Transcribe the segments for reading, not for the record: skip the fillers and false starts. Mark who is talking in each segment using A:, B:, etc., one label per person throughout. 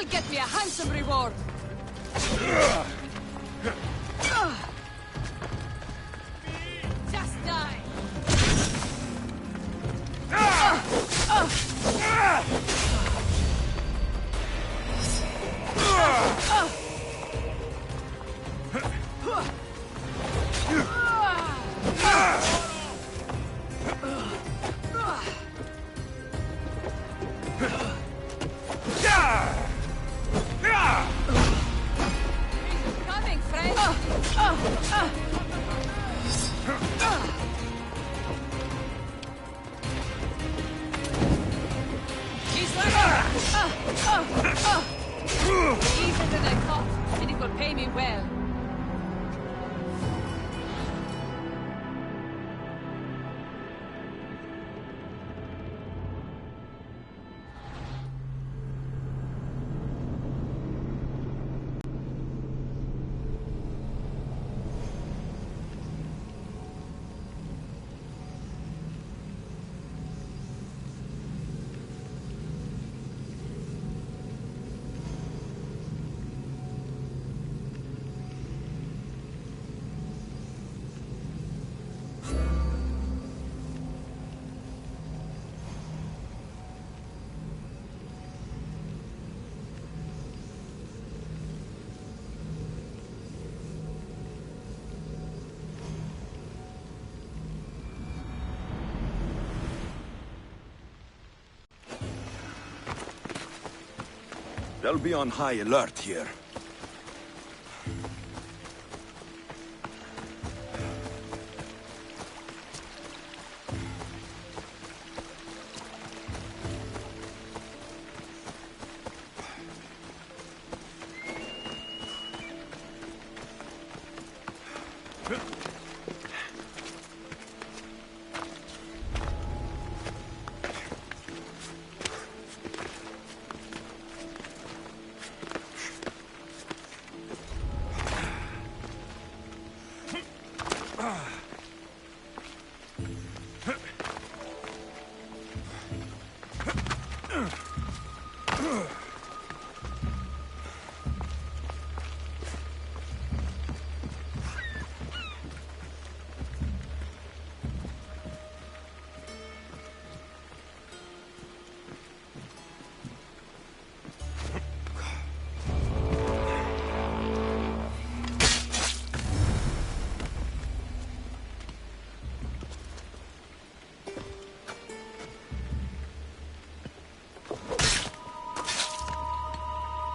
A: I'll get me a handsome reward. Just die. Coming, friend. He's running. Easier than I thought, and it will pay me well.
B: They'll be on high alert here.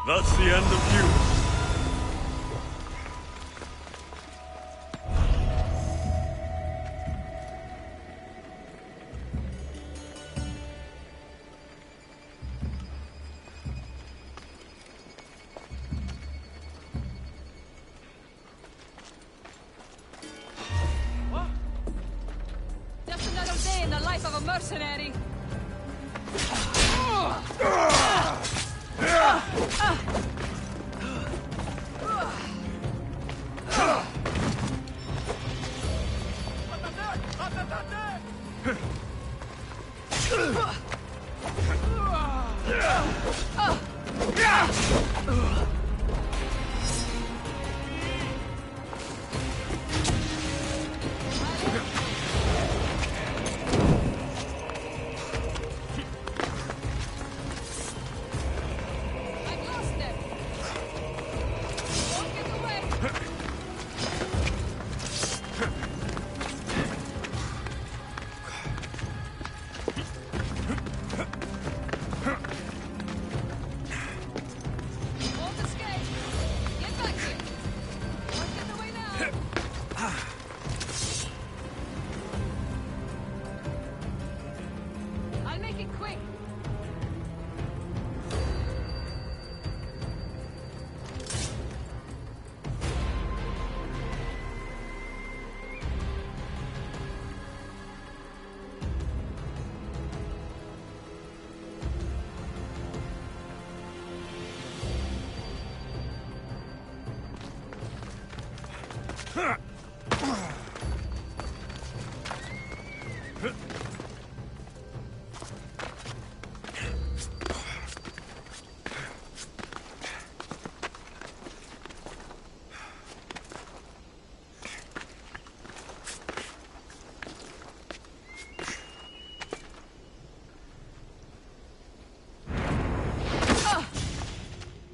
C: That's the end of you.
A: What? Just another day in the life of a mercenary.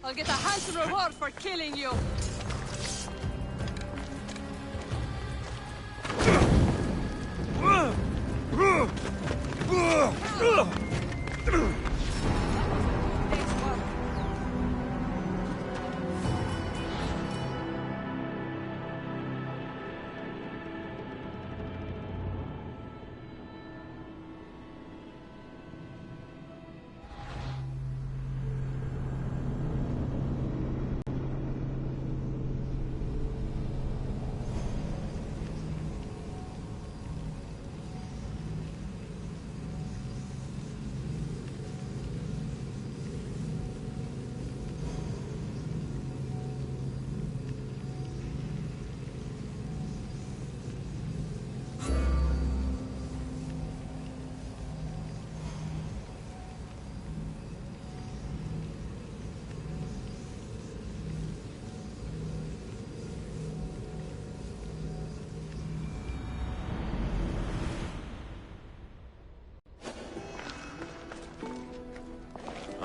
A: I'll get a handsome reward for killing you.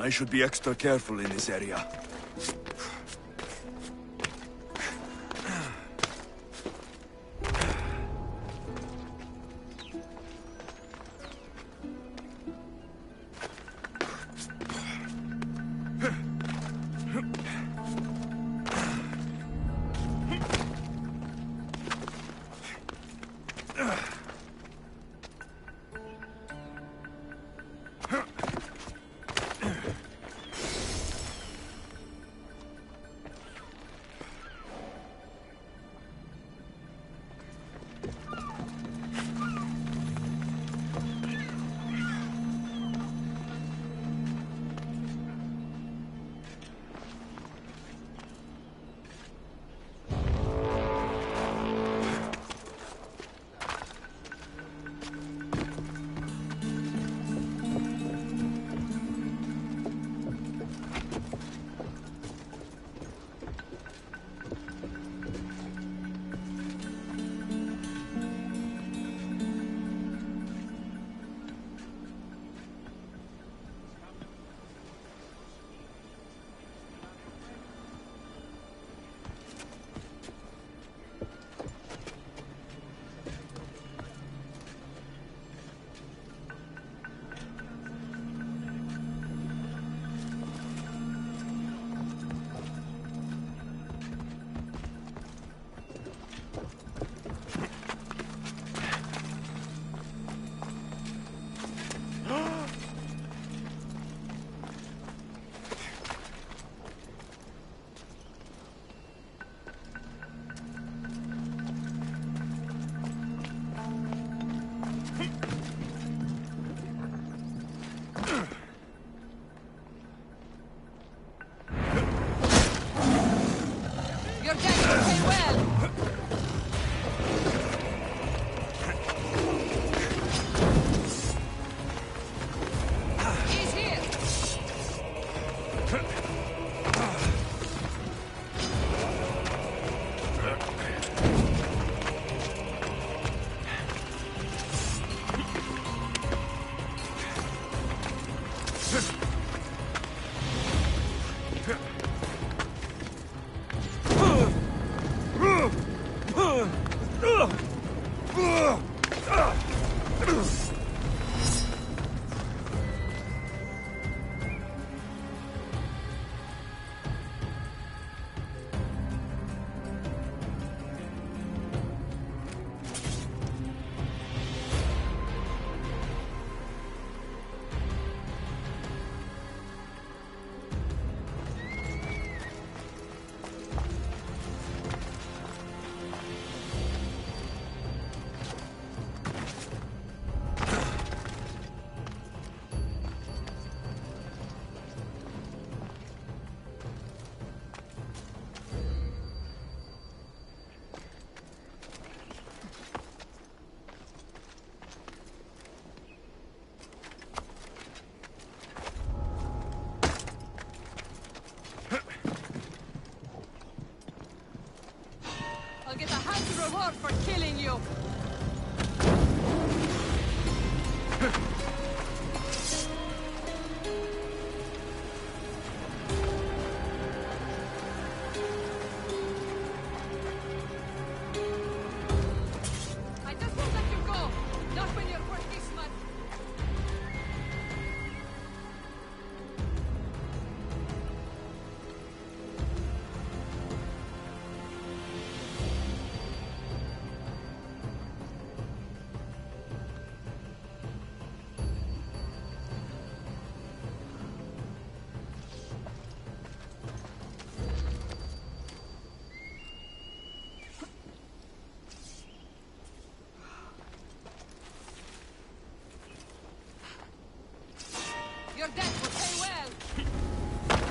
B: I should be extra careful in this area. I'll get a handsome reward for killing you.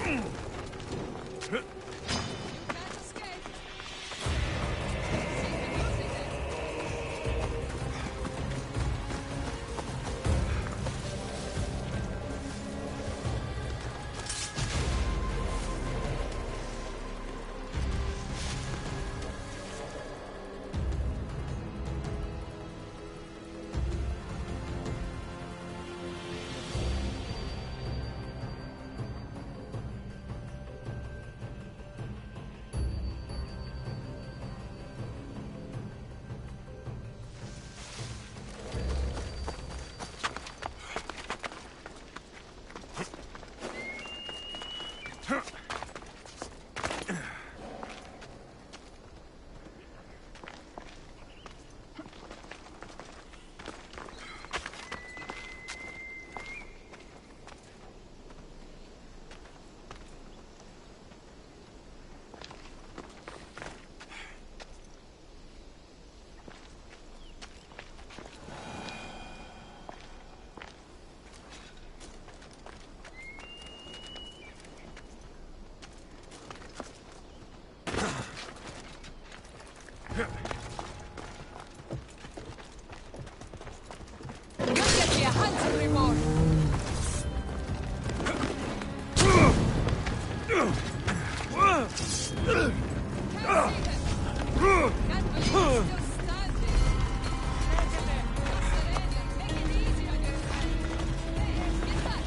A: can't escape. See the music then. You'll get me a handsome reward. Can't see them. Can't believe you're still standing. Make it easy on yourself. Hey, get back.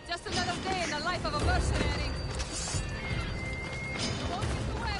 A: Just another day in the life of a mercenary. You won't get away.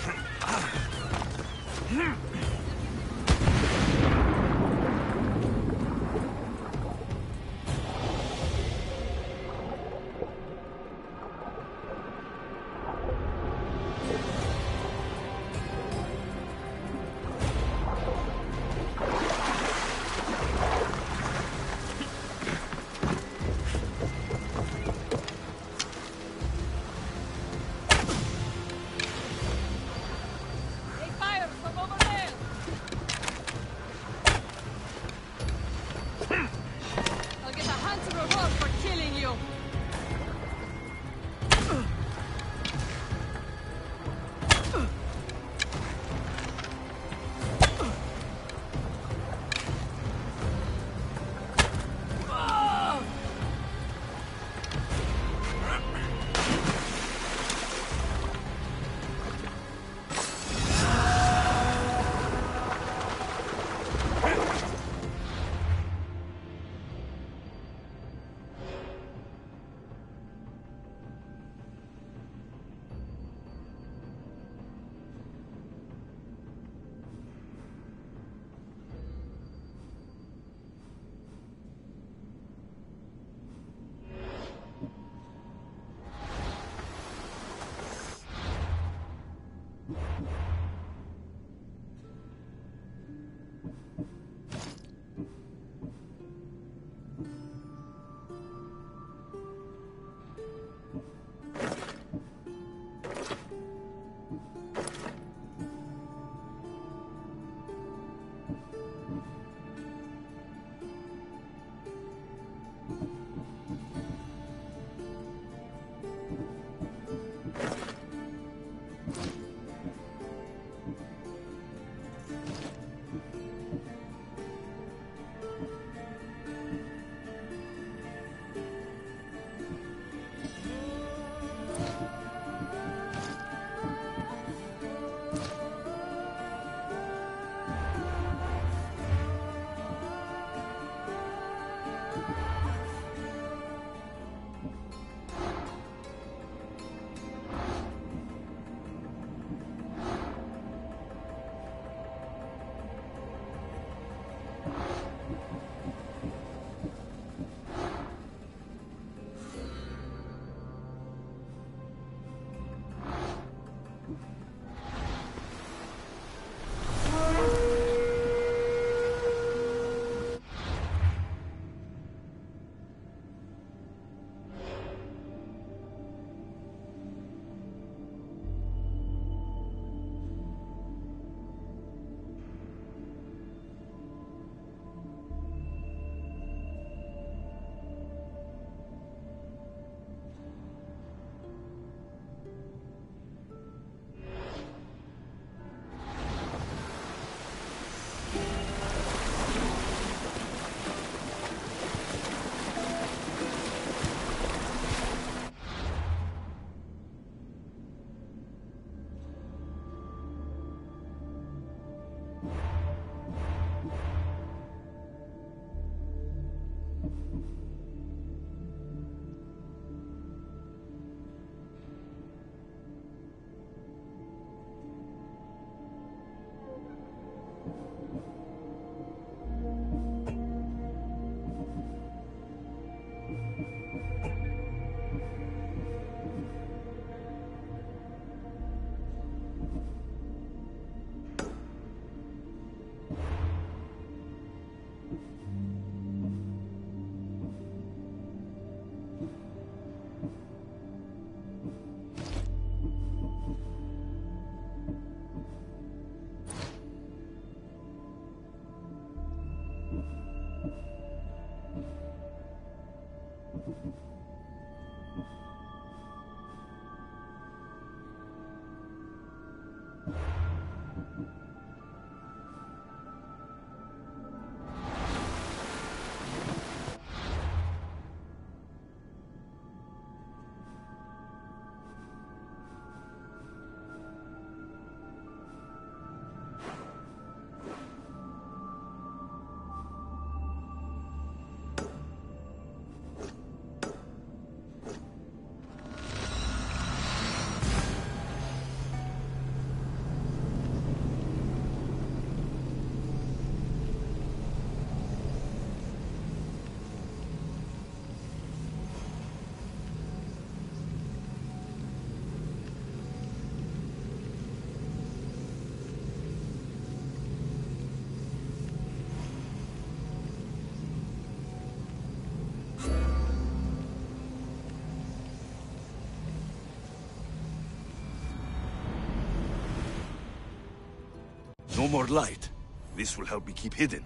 B: No more light. This will help me keep hidden.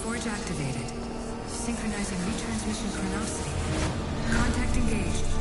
C: Forge activated. Synchronizing retransmission chronicity. Contact engaged.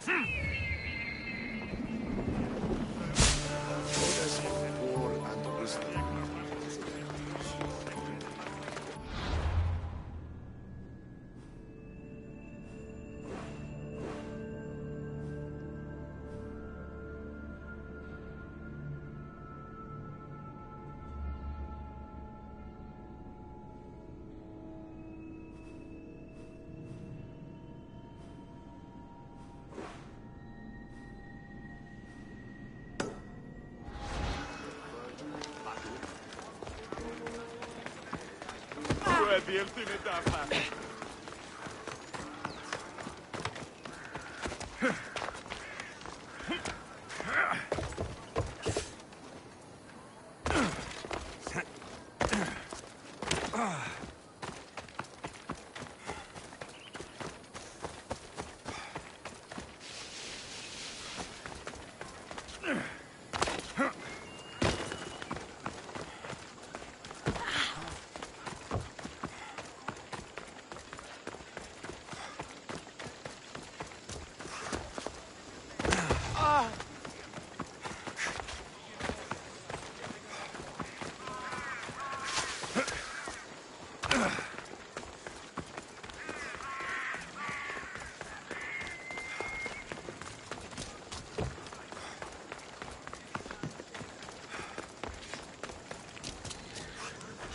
B: Odyysey, poor and wisdom.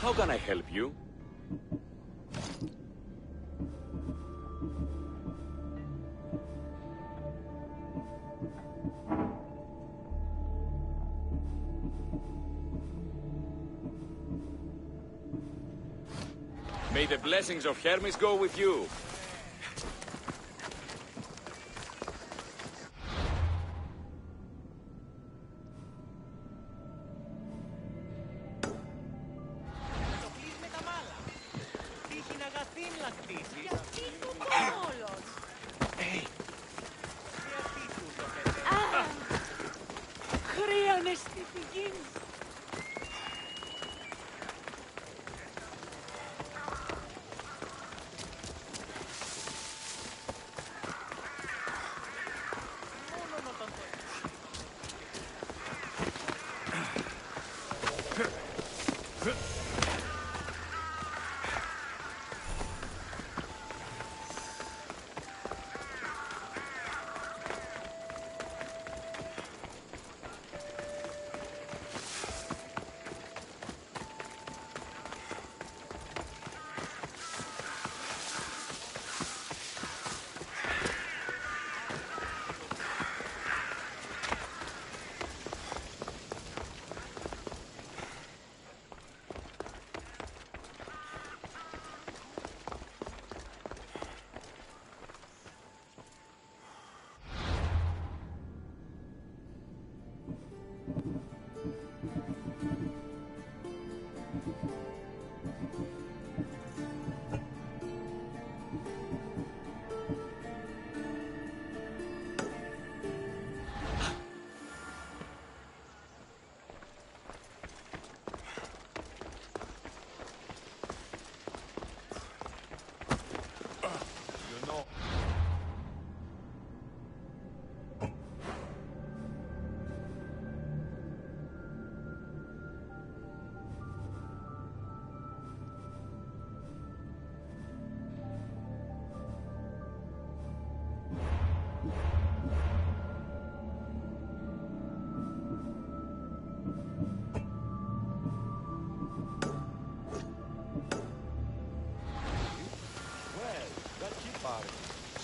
D: How can I help you? May the blessings of Hermes go with you.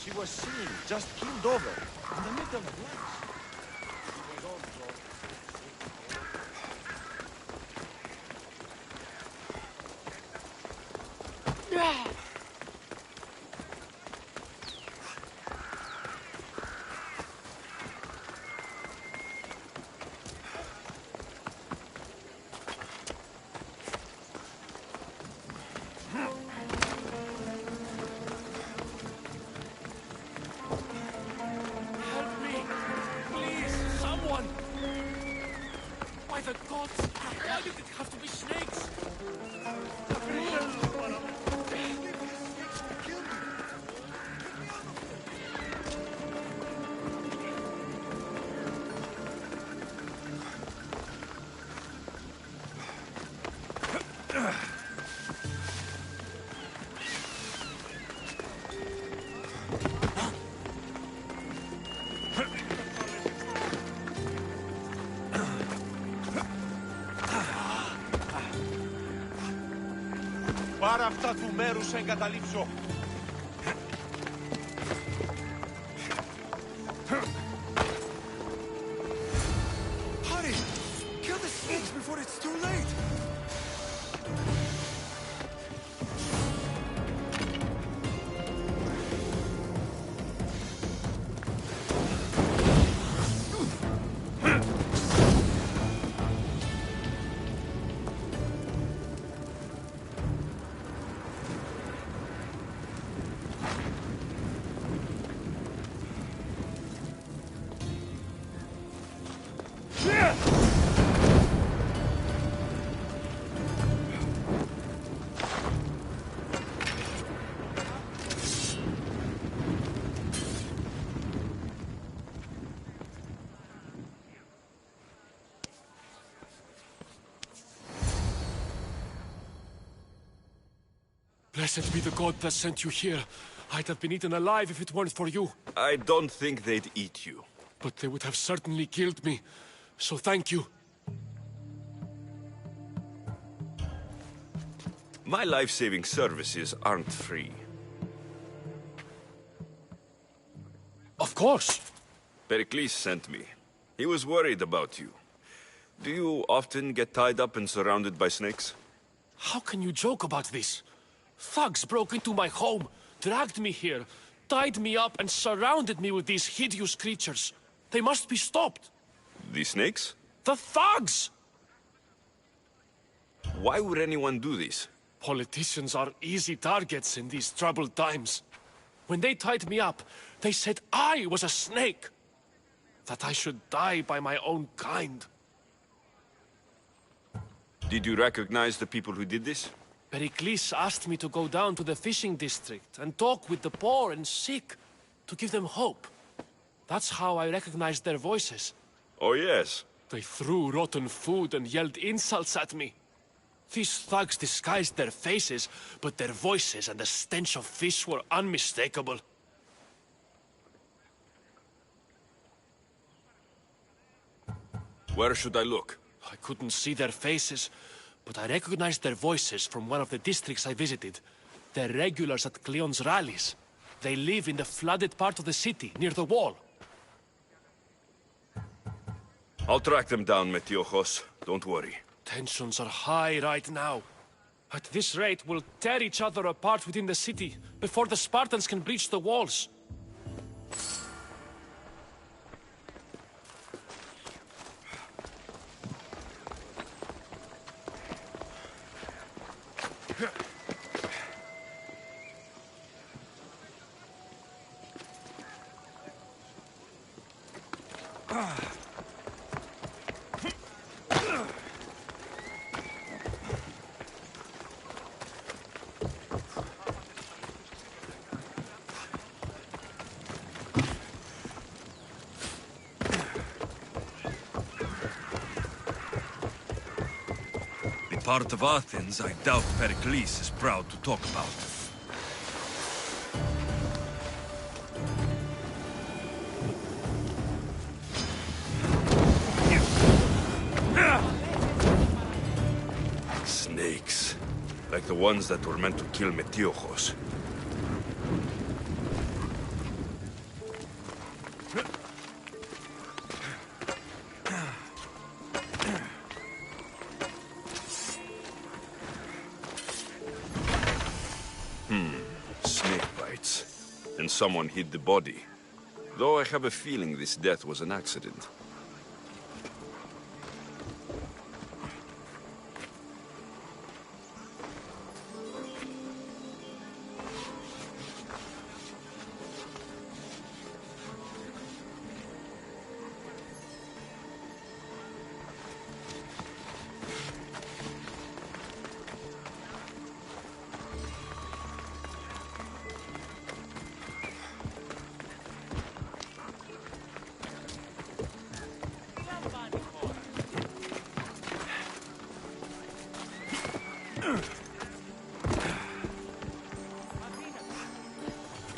E: She was seen, just killed over, in the middle of lunch.
D: By the gods! Why did it have to be snakes?
E: Πάρε αυτά του μέρους σε εγκαταλείψω.
B: Hurry! Kill the snakes before it's too late!
F: Blessed be the god that sent you here. I'd have been eaten alive if it weren't for you.
B: I don't think they'd eat you.
F: But they would have certainly killed me. So thank you.
B: My life-saving services aren't free.
F: Of course.
B: Pericles sent me. He was worried about you. Do you often get tied up and surrounded by snakes?
F: How can you joke about this? Thugs broke into my home, dragged me here, tied me up and surrounded me with these hideous creatures. They must be stopped.
B: The snakes?
F: The thugs!
B: Why would anyone do this?
F: Politicians are easy targets in these troubled times. When they tied me up, they said I was a snake. That I should die by my own kind.
B: Did you recognize the people who did this?
F: Pericles asked me to go down to the fishing district and talk with the poor and sick, to give them hope. That's how I recognized their voices.
B: Oh, yes.
F: They threw rotten food and yelled insults at me. These thugs disguised their faces, but their voices and the stench of fish were unmistakable.
B: Where should I look?
F: I couldn't see their faces, but I recognized their voices from one of the districts I visited. They're regulars at Cleon's rallies. They live in the flooded part of the city, near the wall.
B: I'll track them down, Metiojos. Don't worry.
F: Tensions are high right now. At this rate, we'll tear each other apart within the city, before the Spartans can breach the walls.
B: Part of Athens I doubt Pericles is proud to talk about. Snakes. Like the ones that were meant to kill Metiojos. Someone hid the body. Though I have a feeling this death was an accident.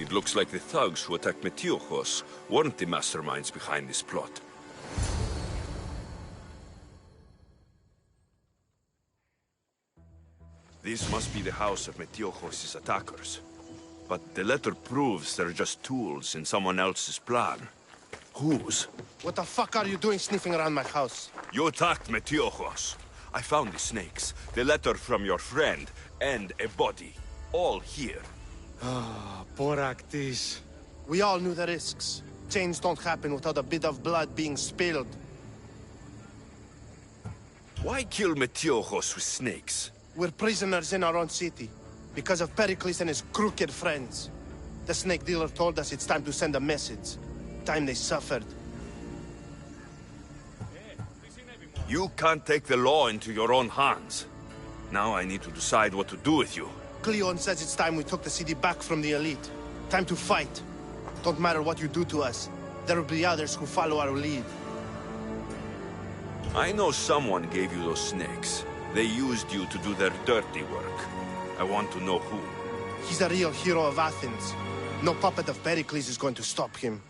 B: It looks like the thugs who attacked Metiojos weren't the masterminds behind this plot. This must be the house of Metiochos' attackers. But the letter proves they're just tools in someone else's plan. Whose?
G: What the fuck are you doing sniffing around my house?
B: You attacked Metiochos. I found the snakes, the letter from your friend, and a body. All here.
G: Poor Actis. We all knew the risks. Change don't happen without a bit of blood being spilled.
B: Why kill Metiochos with snakes?
G: We're prisoners in our own city, because of Pericles and his crooked friends. The snake dealer told us it's time to send a message. Time they suffered.
B: You can't take the law into your own hands. Now I need to decide what to do with you.
G: Cleon says it's time we took the city back from the elite. Time to fight. Don't matter what you do to us, there will be others who follow our lead.
B: I know someone gave you those snakes. They used you to do their dirty work. I want to know who.
G: He's a real hero of Athens. No puppet of Pericles is going to stop him.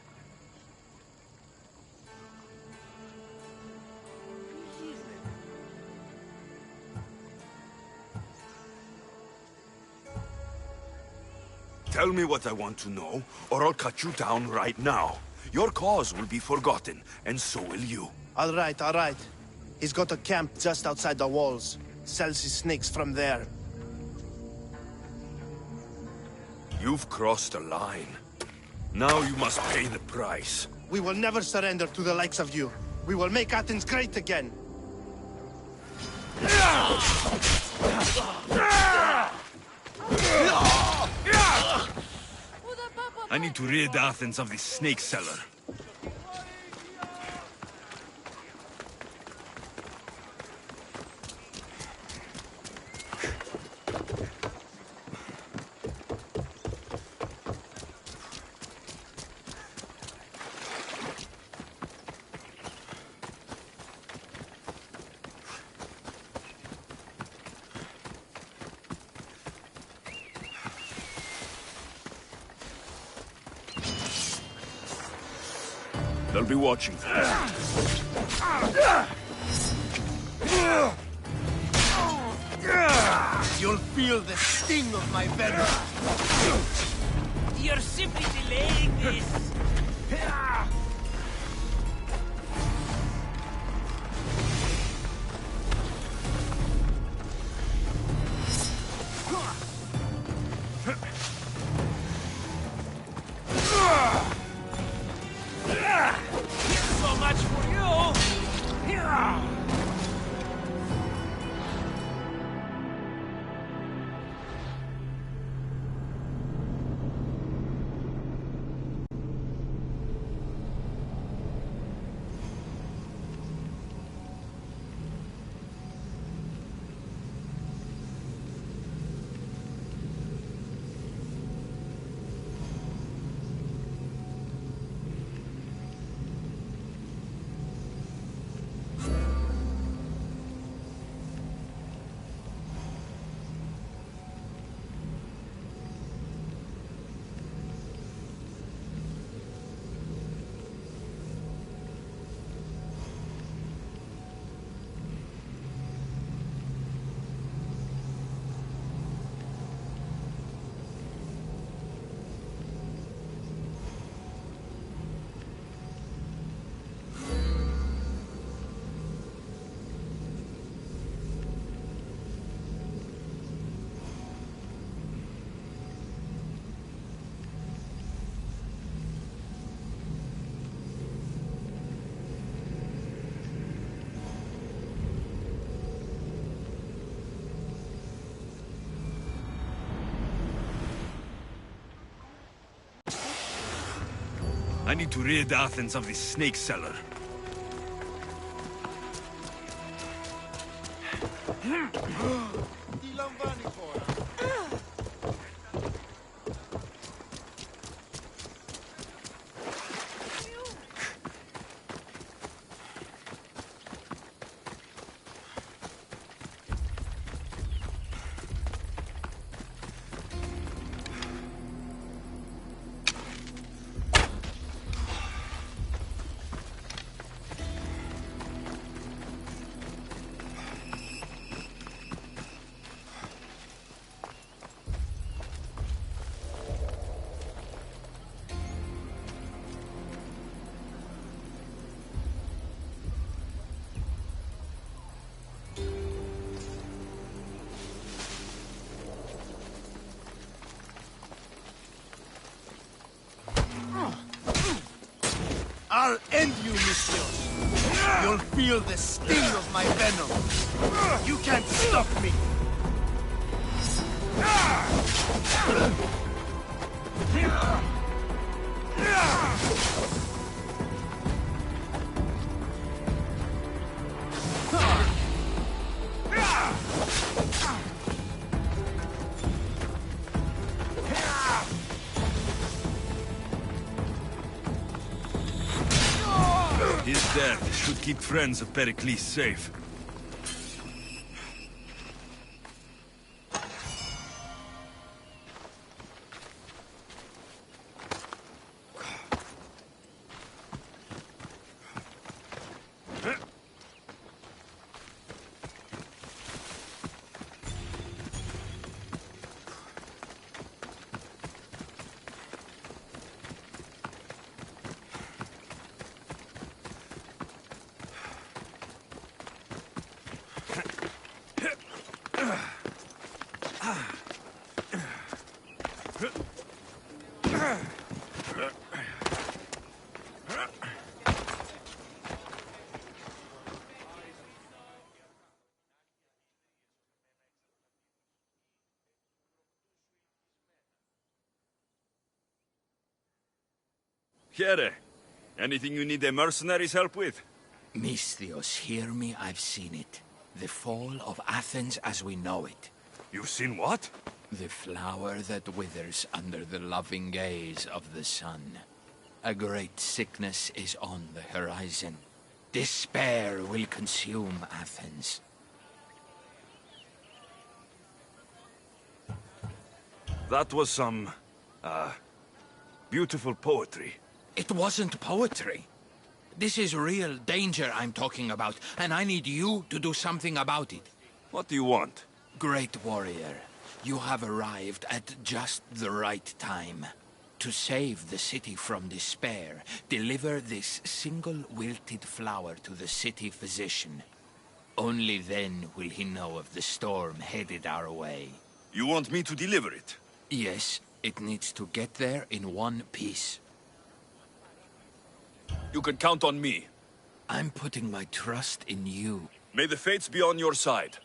B: Tell me what I want to know, or I'll cut you down right now. Your cause will be forgotten, and so will you.
G: All right. He's got a camp just outside the walls. Sells his snakes from there.
B: You've crossed a line. Now you must pay the price.
G: We will never surrender to the likes of you. We will make Athens great again.
B: I need to rid Athens of this snake seller. They'll be watching for us.
G: You'll feel the sting of my venom.
H: You're simply delaying this. So much for you.
B: I need to rid Athens of this snake seller.
E: I'll end you, Misthios. You'll feel the sting of my venom. You can't stop me.
B: His death should keep friends of Pericles safe. Here, anything you need a mercenary's help with?
I: Misthios, hear me, I've seen it. The fall of Athens as we know it.
B: You've seen what?
I: The flower that withers under the loving gaze of the sun. A great sickness is on the horizon. Despair will consume Athens.
B: That was some, beautiful poetry.
I: It wasn't poetry. This is real danger I'm talking about, and I need you to do something about it.
B: What do you want?
I: Great warrior, you have arrived at just the right time. To save the city from despair, deliver this single wilted flower to the city physician. Only then will he know of the storm headed our way.
B: You want me to deliver it?
I: Yes, it needs to get there in one piece.
B: You can count on me.
I: I'm putting my trust in you.
B: May the fates be on your side.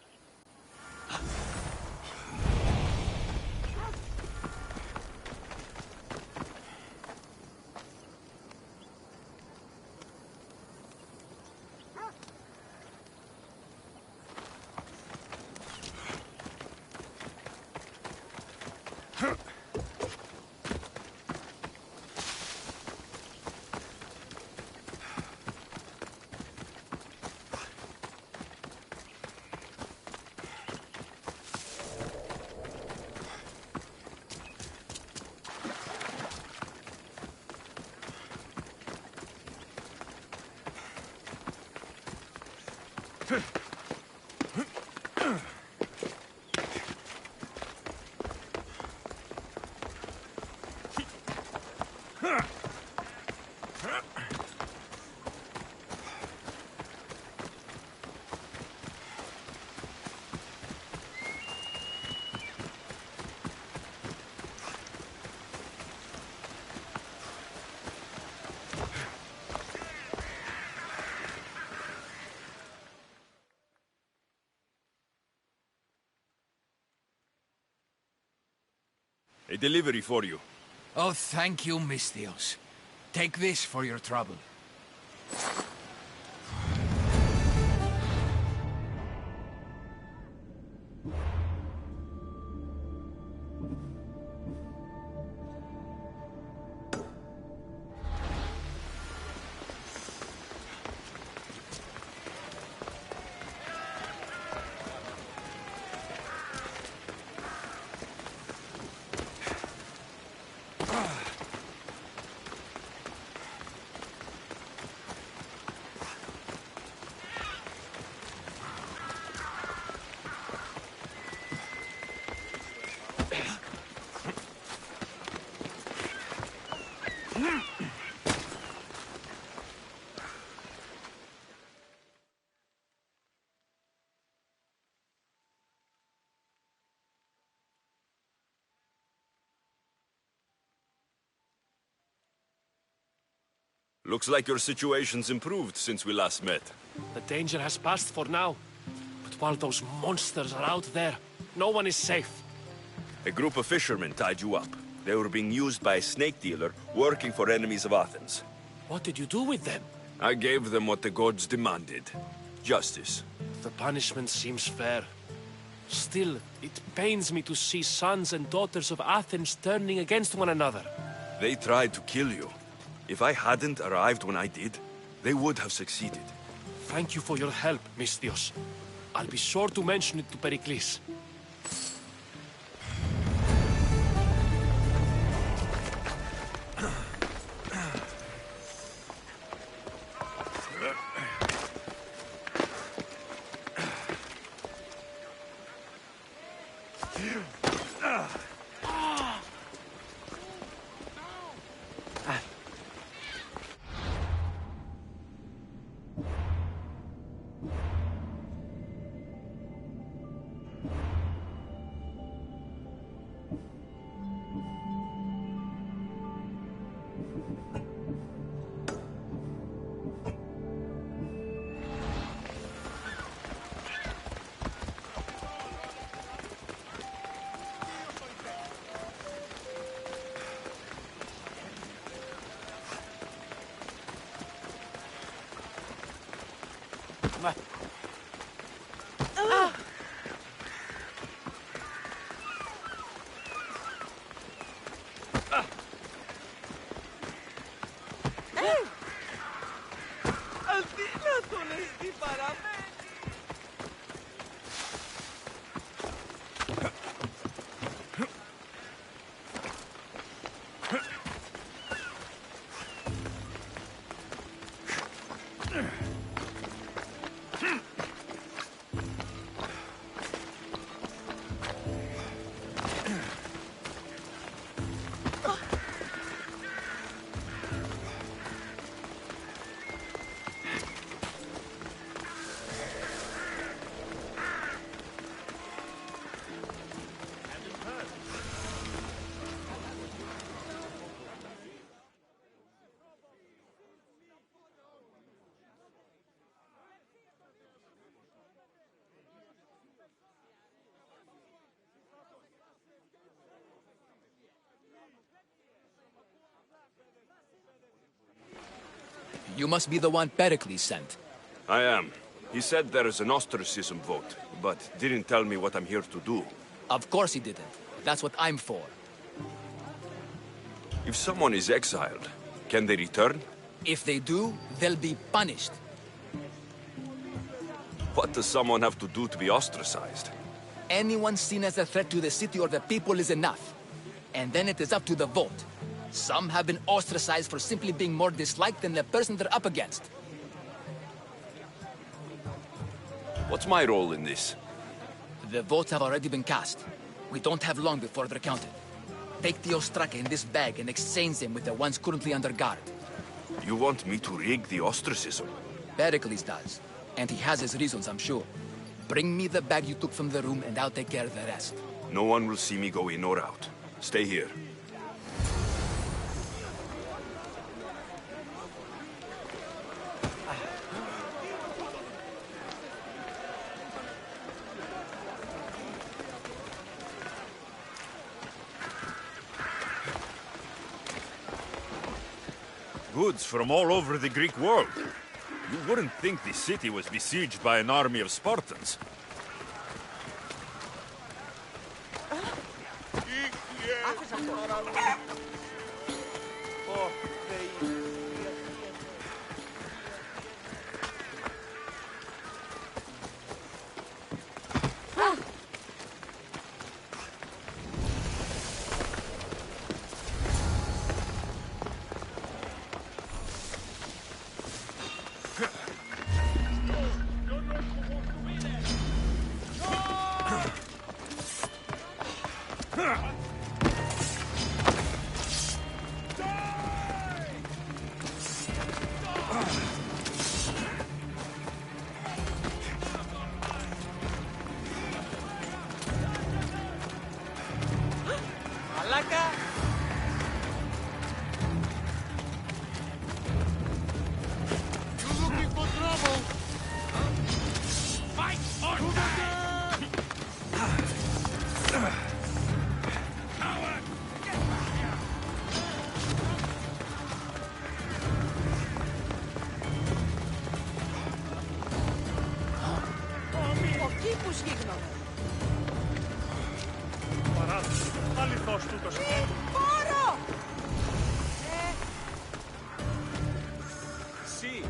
B: A delivery for you.
I: Oh, thank you, Misthios. Take this for your trouble.
B: Looks like your situation's improved since we last met.
F: The danger has passed for now. But while those monsters are out there, no one is safe.
B: A group of fishermen tied you up. They were being used by a snake dealer working for enemies of Athens.
F: What did you do with them?
B: I gave them what the gods demanded. Justice.
F: The punishment seems fair. Still, it pains me to see sons and daughters of Athens turning against one another.
B: They tried to kill you. If I hadn't arrived when I did, they would have succeeded.
F: Thank you for your help, Misthios. I'll be sure to mention it to Pericles.
J: You must be the one Pericles sent.
B: I am. He said there is an ostracism vote, but didn't tell me what I'm here to do.
J: Of course he didn't. That's what I'm for.
B: If someone is exiled, can they return?
J: If they do, they'll be punished.
B: What does someone have to do to be ostracized?
J: Anyone seen as a threat to the city or the people is enough. And then it is up to the vote. Some have been ostracized for simply being more disliked than the person they're up against.
B: What's my role in this?
J: The votes have already been cast. We don't have long before they're counted. Take the ostraka in this bag and exchange them with the ones currently under guard.
B: You want me to rig the ostracism?
J: Pericles does. And he has his reasons, I'm sure. Bring me the bag you took from the room and I'll take care of the rest.
B: No one will see me go in or out. Stay here. Goods from all over the Greek world. You wouldn't think the city was besieged by an army of Spartans.
H: καθώς τούτος είναι.
A: Φόρο!
D: Sì.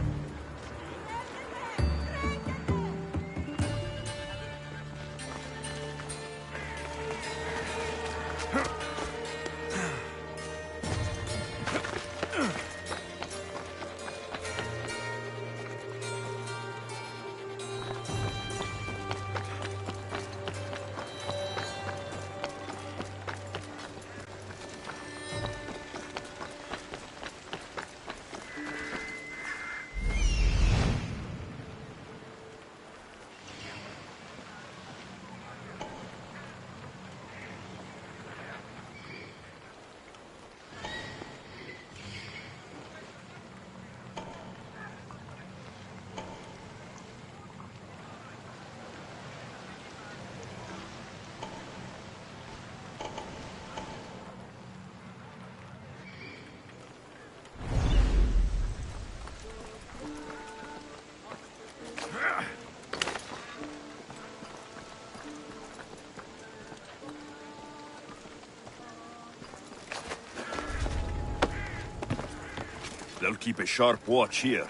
B: They'll keep a sharp watch here.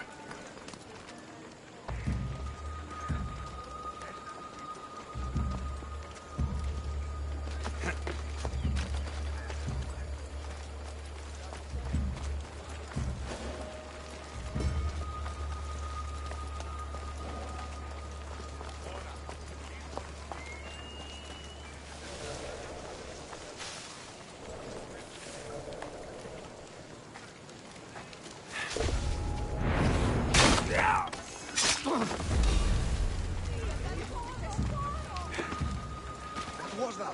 G: What was that?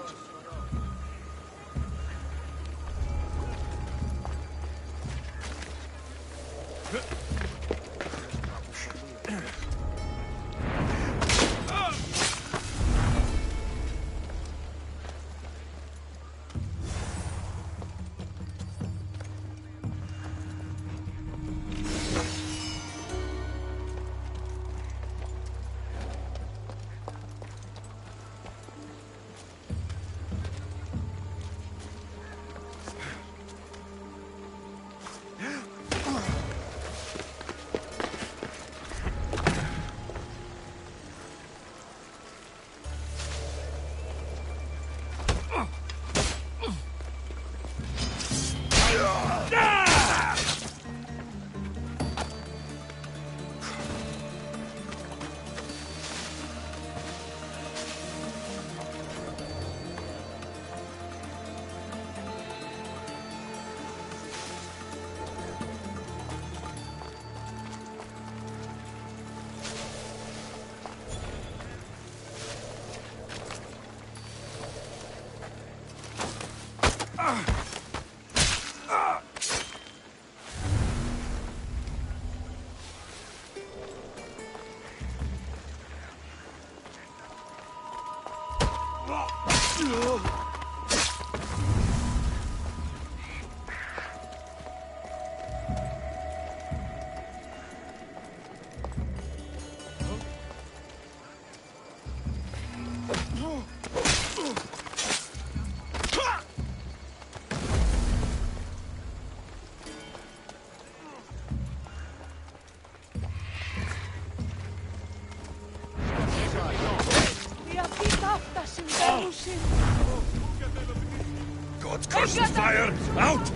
B: God's cursed fire! Out!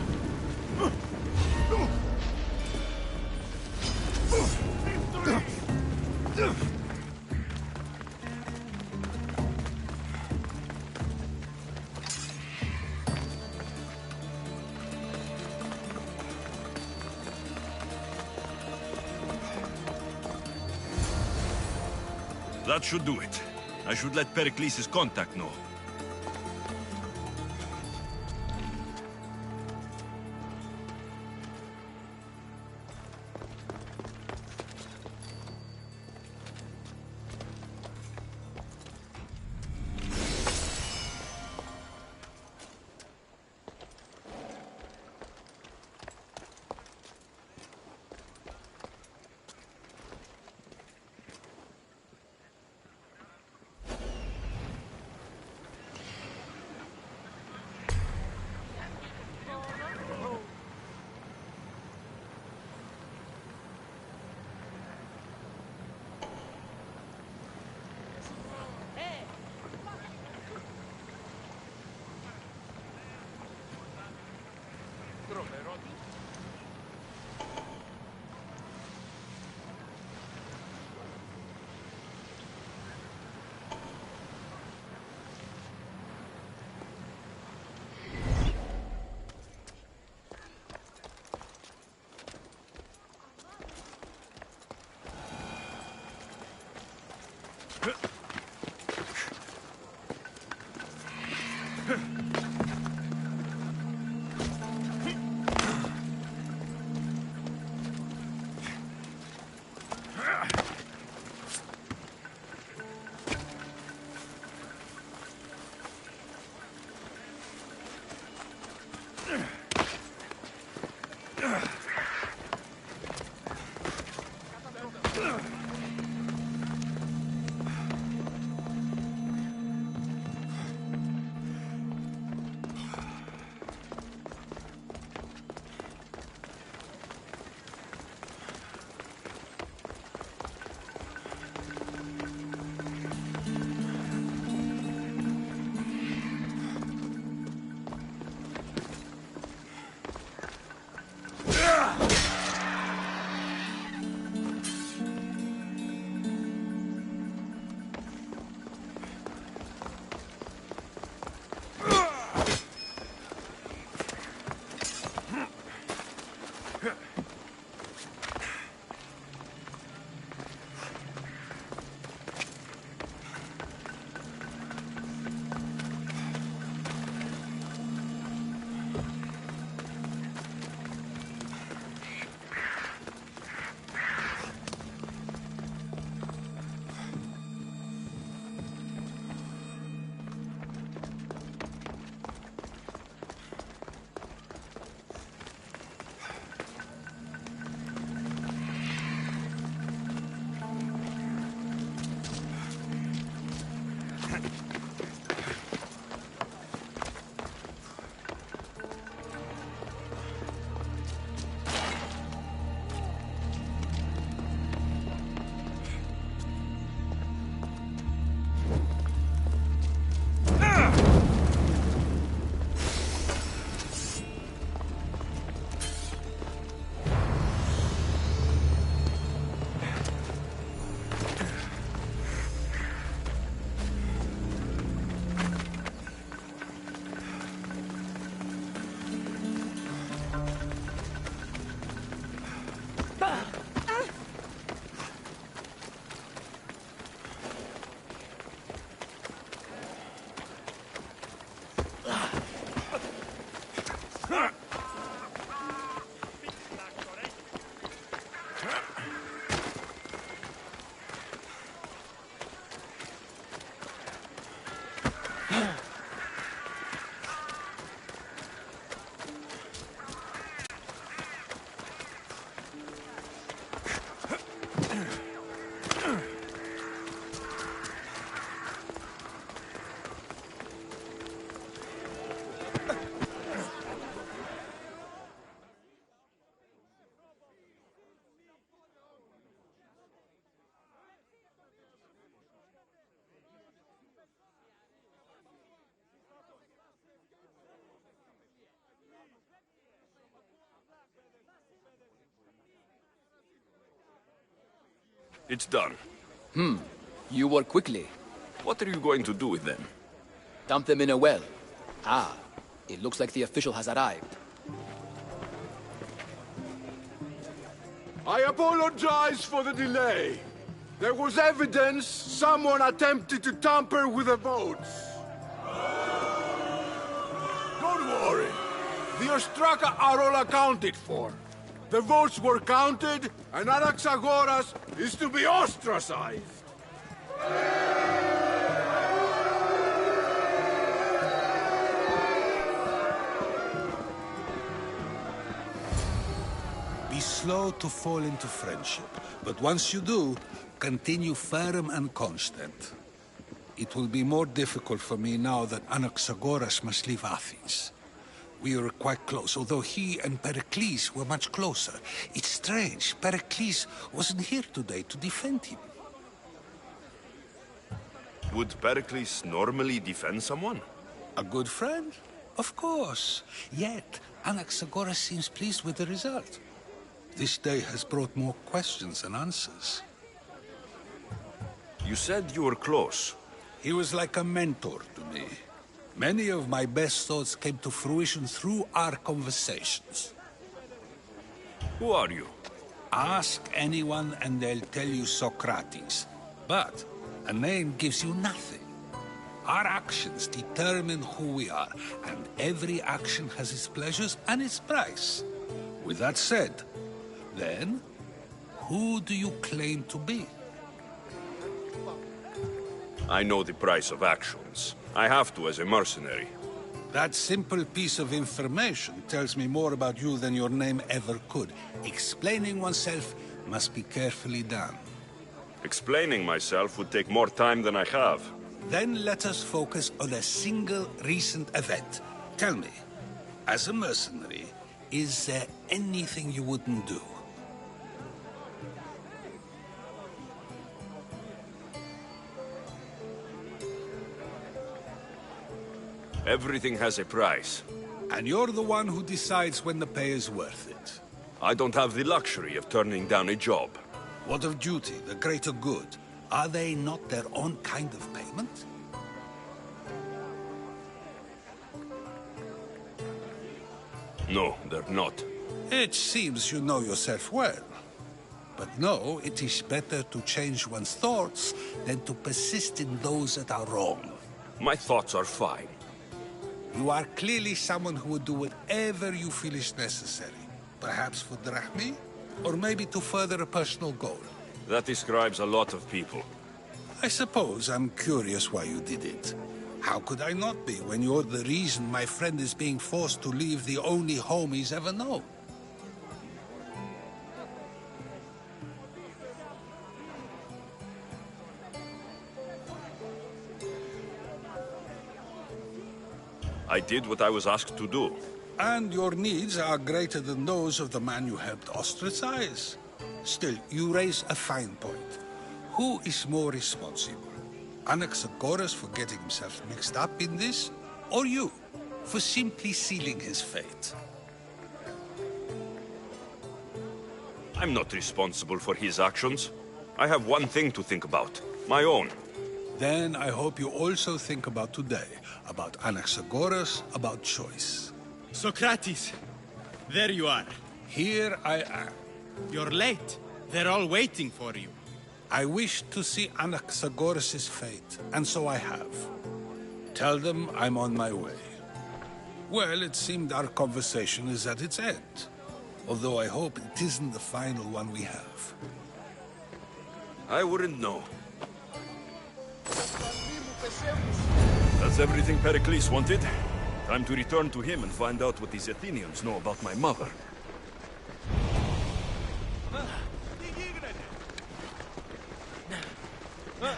B: That should do it. I should let Pericles' contact know. It's done.
J: You work quickly.
B: What are you going to do with them?
J: Dump them in a well. Ah, it looks like the official has arrived.
E: I apologize for the delay. There was evidence someone attempted to tamper with the votes. Don't worry. The Ostraka are all accounted for. The votes were counted, and Anaxagoras is to be ostracized.
K: Be slow to fall into friendship, but once you do, continue firm and constant. It will be more difficult for me now that Anaxagoras must leave Athens. We were quite close, although he and Pericles were much closer. It's strange, Pericles wasn't here today to defend him.
B: Would Pericles normally defend someone?
K: A good friend? Of course. Yet, Anaxagoras seems pleased with the result. This day has brought more questions than answers.
B: You said you were close.
K: He was like a mentor to me. Many of my best thoughts came to fruition through our conversations.
B: Who are you?
K: Ask anyone and they'll tell you Socrates. But a name gives you nothing. Our actions determine who we are, and every action has its pleasures and its price. With that said, then, who do you claim to be?
B: I know the price of actions. I have to as a mercenary.
K: That simple piece of information tells me more about you than your name ever could. Explaining oneself must be carefully done.
B: Explaining myself would take more time than I have.
K: Then let us focus on a single recent event. Tell me, as a mercenary, is there anything you wouldn't do?
B: Everything has a price.
K: And you're the one who decides when the pay is worth it.
B: I don't have the luxury of turning down a job.
K: What of duty, the greater good? Are they not their own kind of payment?
B: No, they're not.
K: It seems you know yourself well. But no, it is better to change one's thoughts than to persist in those that are wrong.
B: My thoughts are fine.
K: You are clearly someone who would do whatever you feel is necessary. Perhaps for drachmi, or maybe to further a personal goal.
B: That describes a lot of people.
K: I suppose I'm curious why you did it. How could I not be when you're the reason my friend is being forced to leave the only home he's ever known?
B: I did what I was asked to do.
K: And your needs are greater than those of the man you helped ostracize. Still, you raise a fine point. Who is more responsible? Anaxagoras for getting himself mixed up in this? Or you, for simply sealing his fate?
B: I'm not responsible for his actions. I have one thing to think about. My own.
K: Then I hope you also think about today. About Anaxagoras, about choice.
L: Socrates! There you are.
K: Here I am.
L: You're late. They're all waiting for you.
K: I wish to see Anaxagoras' fate, and so I have. Tell them I'm on my way. Well, it seemed our conversation is at its end. Although I hope it isn't the final one we have.
B: I wouldn't know. That's everything Pericles wanted. Time to return to him and find out what these Athenians know about my mother.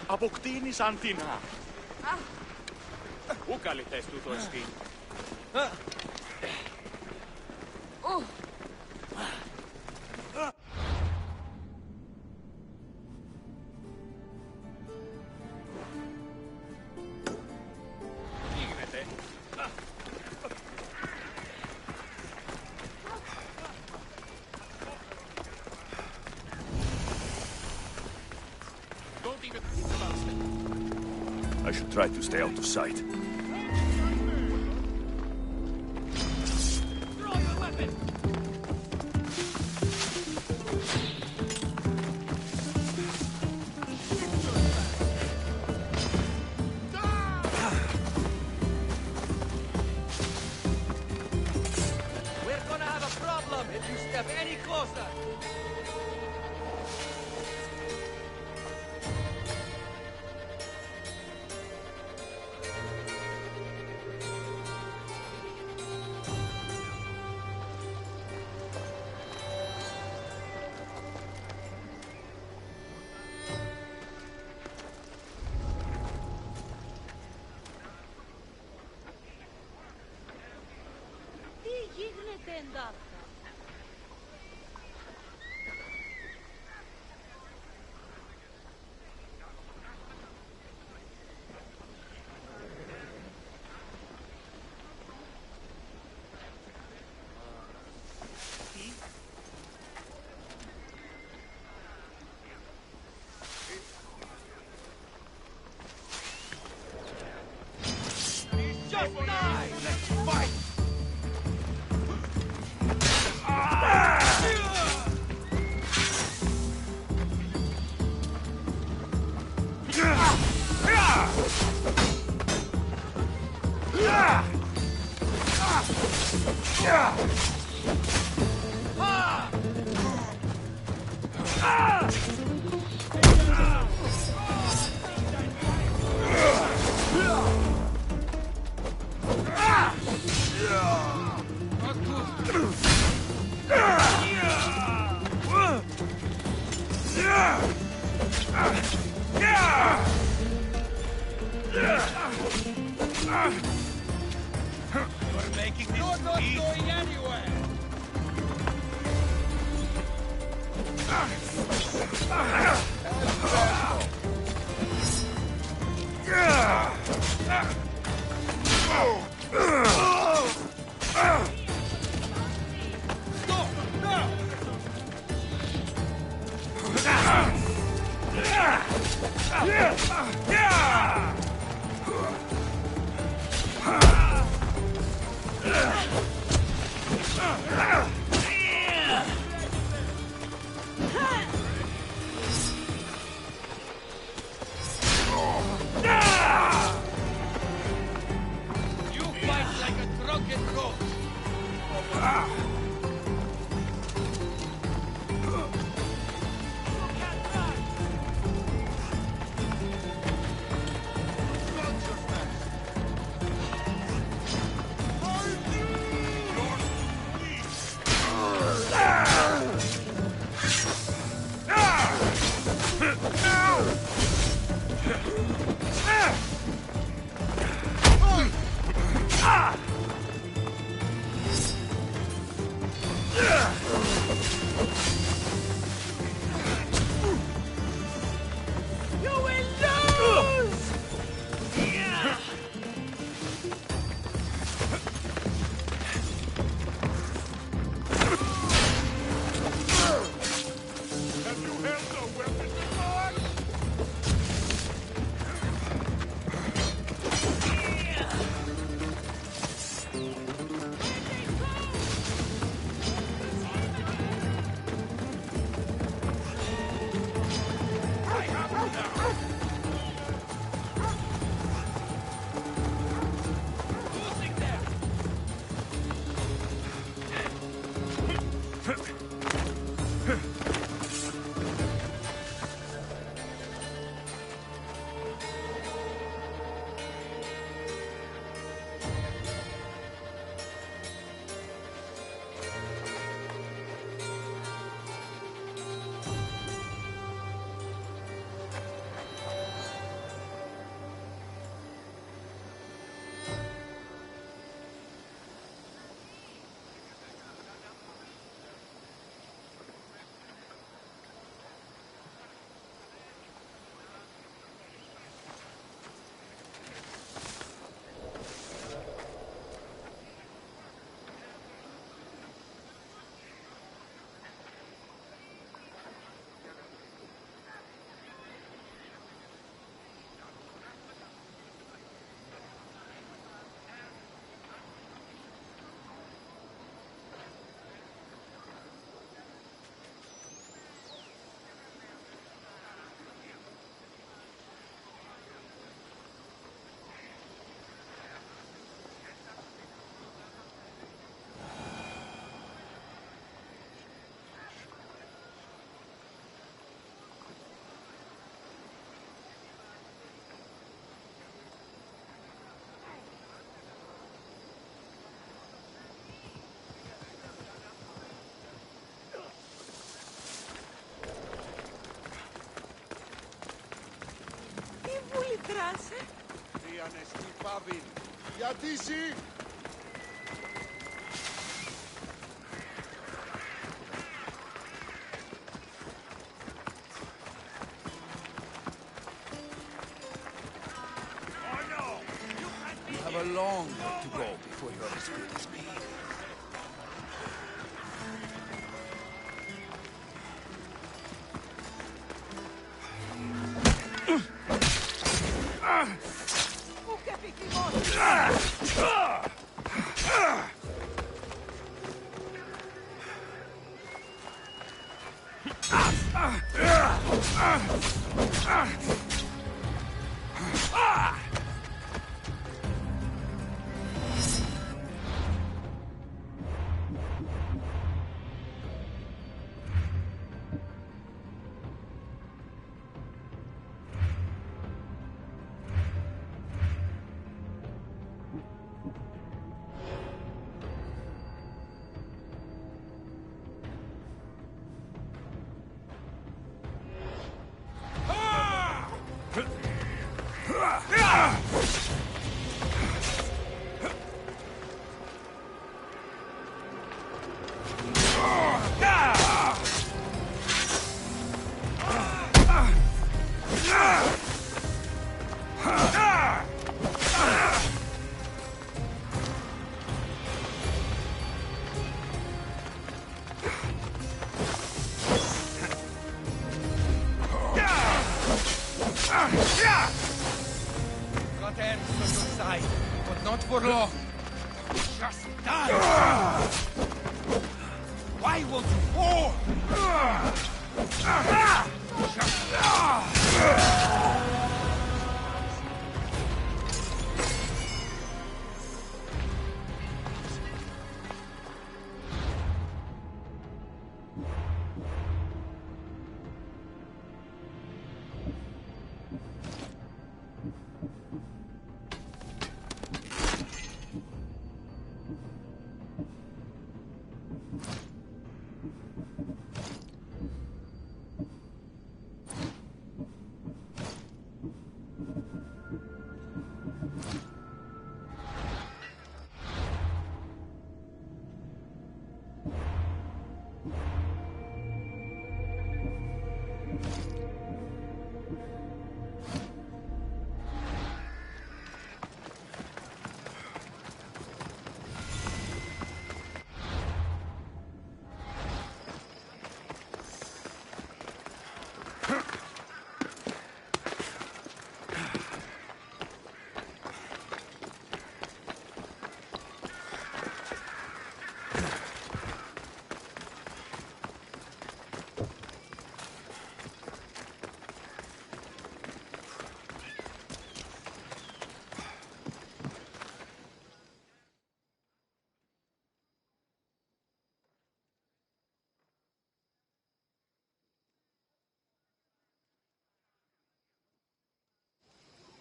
D: Αποκτήνεις Ανθινά. Πού καλυθές τούτο εστί.
B: I should try to stay out of sight.
H: We're gonna have a problem if you step any closer.
A: Τι γίνεται εντάφτα.
H: Just die! Let's fight! You're making this You're not easy. Going anywhere!
E: Grazie. Diane Stipavin. Yatisi!
I: You have a long way to go before you're as good as me.
K: for long. Just die. Why won't you fall?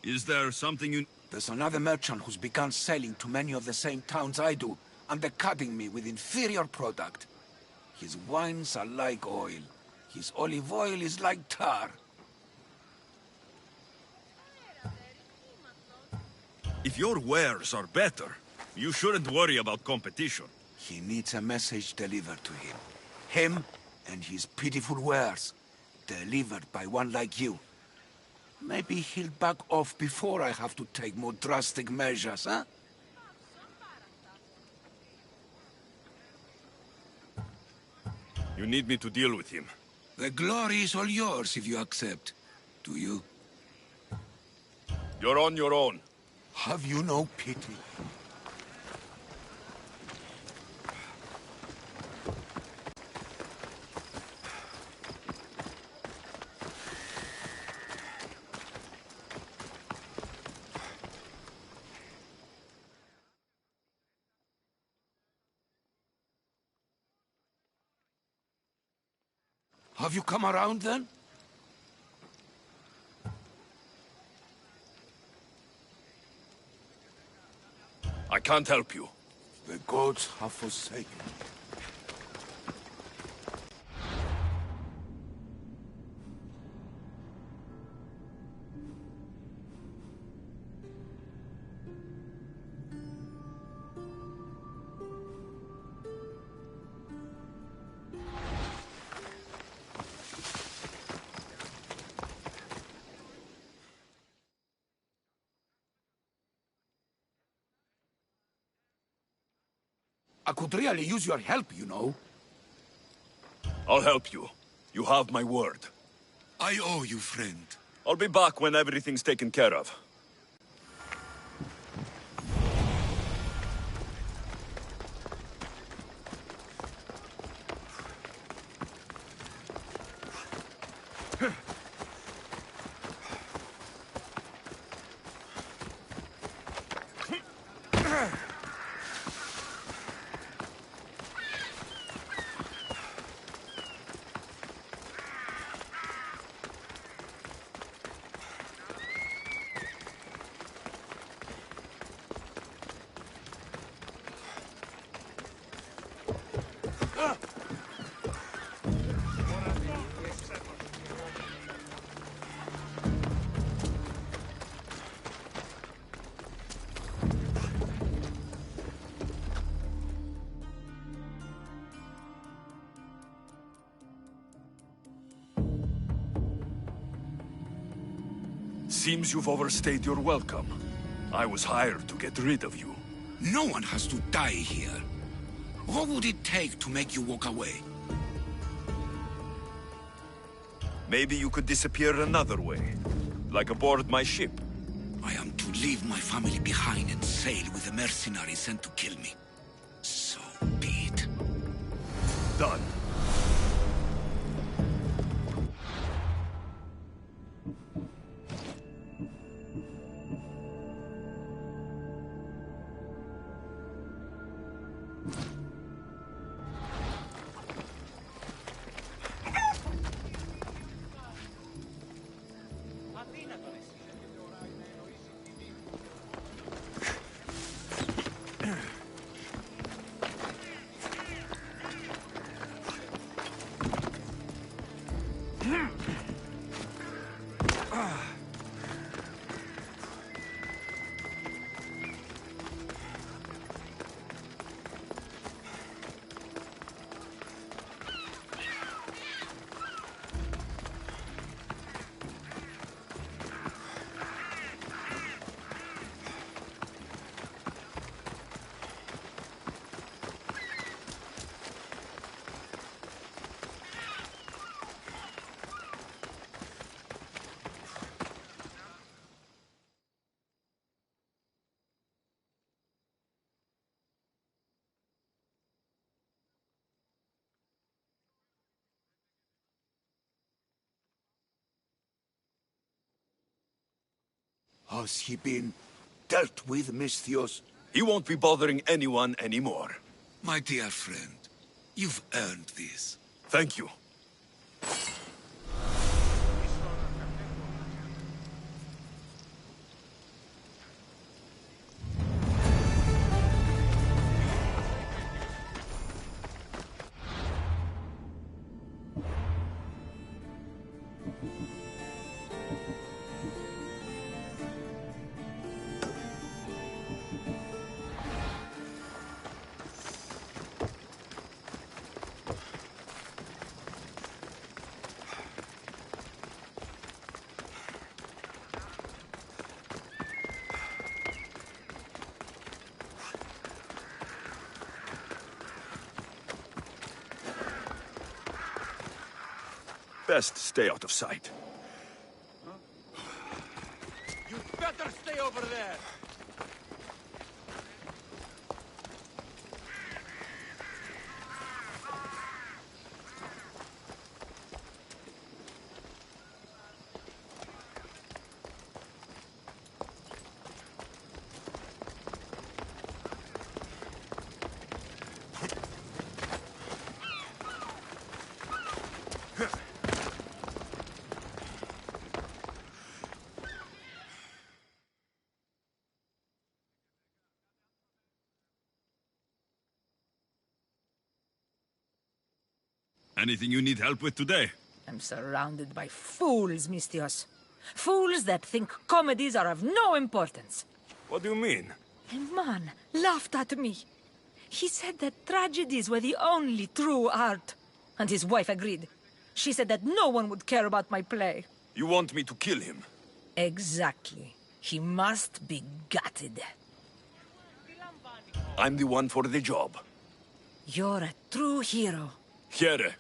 B: Is there something you...
K: There's another merchant who's begun selling to many of the same towns I do, undercutting me with inferior product. His wines are like oil. His olive oil is like tar.
B: If your wares are better, you shouldn't worry about competition.
K: He needs a message delivered to him. Him and his pitiful wares, delivered by one like you. Maybe he'll back off before I have to take more drastic measures, huh?
B: You need me to deal with him.
K: The glory is all yours if you accept. Do you?
B: You're on your own.
K: Have you no pity? Have you come around then?
B: I can't help you.
K: The gods have forsaken me. I could really use your help, you know.
B: I'll help you. You have my word.
K: I owe you, friend.
B: I'll be back when everything's taken care of. Seems you've overstayed your welcome. I was hired to get rid of you.
K: No one has to die here. What would it take to make you walk away?
B: Maybe you could disappear another way. Like aboard my ship.
K: I am to leave my family behind and sail with the mercenaries sent to kill me. So be it.
B: Done.
E: Has he been dealt with, Misthios?
B: He won't be bothering anyone anymore.
K: My dear friend, you've earned this.
B: Thank you. Best stay out of sight.
H: You better stay over there!
B: Anything you need help with today?
M: I'm surrounded by fools, Misthios. Fools that think comedies are of no importance.
B: What do you mean?
M: A man laughed at me. He said that tragedies were the only true art. And his wife agreed. She said that no one would care about my play.
B: You want me to kill him?
M: Exactly. He must be gutted.
B: I'm the one for the job.
M: You're a true hero.
B: Here.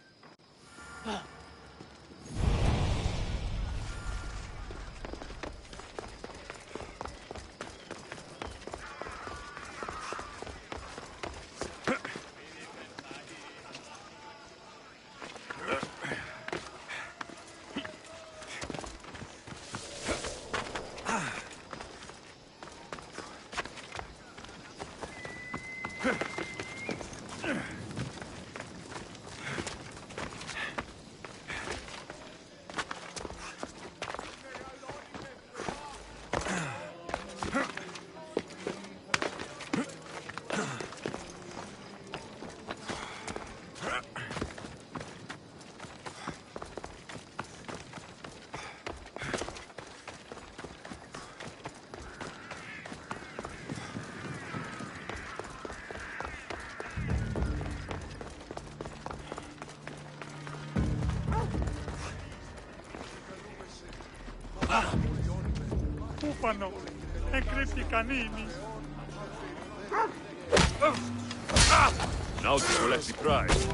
D: Πούφανο, εγκρύπτει κανίνι.
B: Now to collect the prize.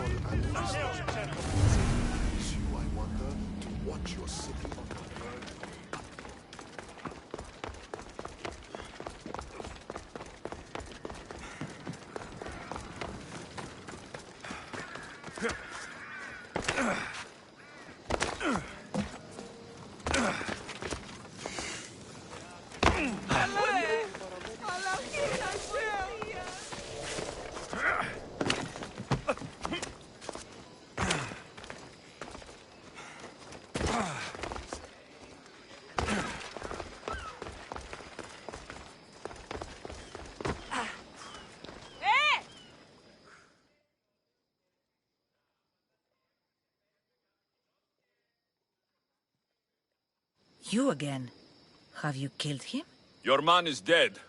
M: You again. Have you killed him?
B: Your man is dead.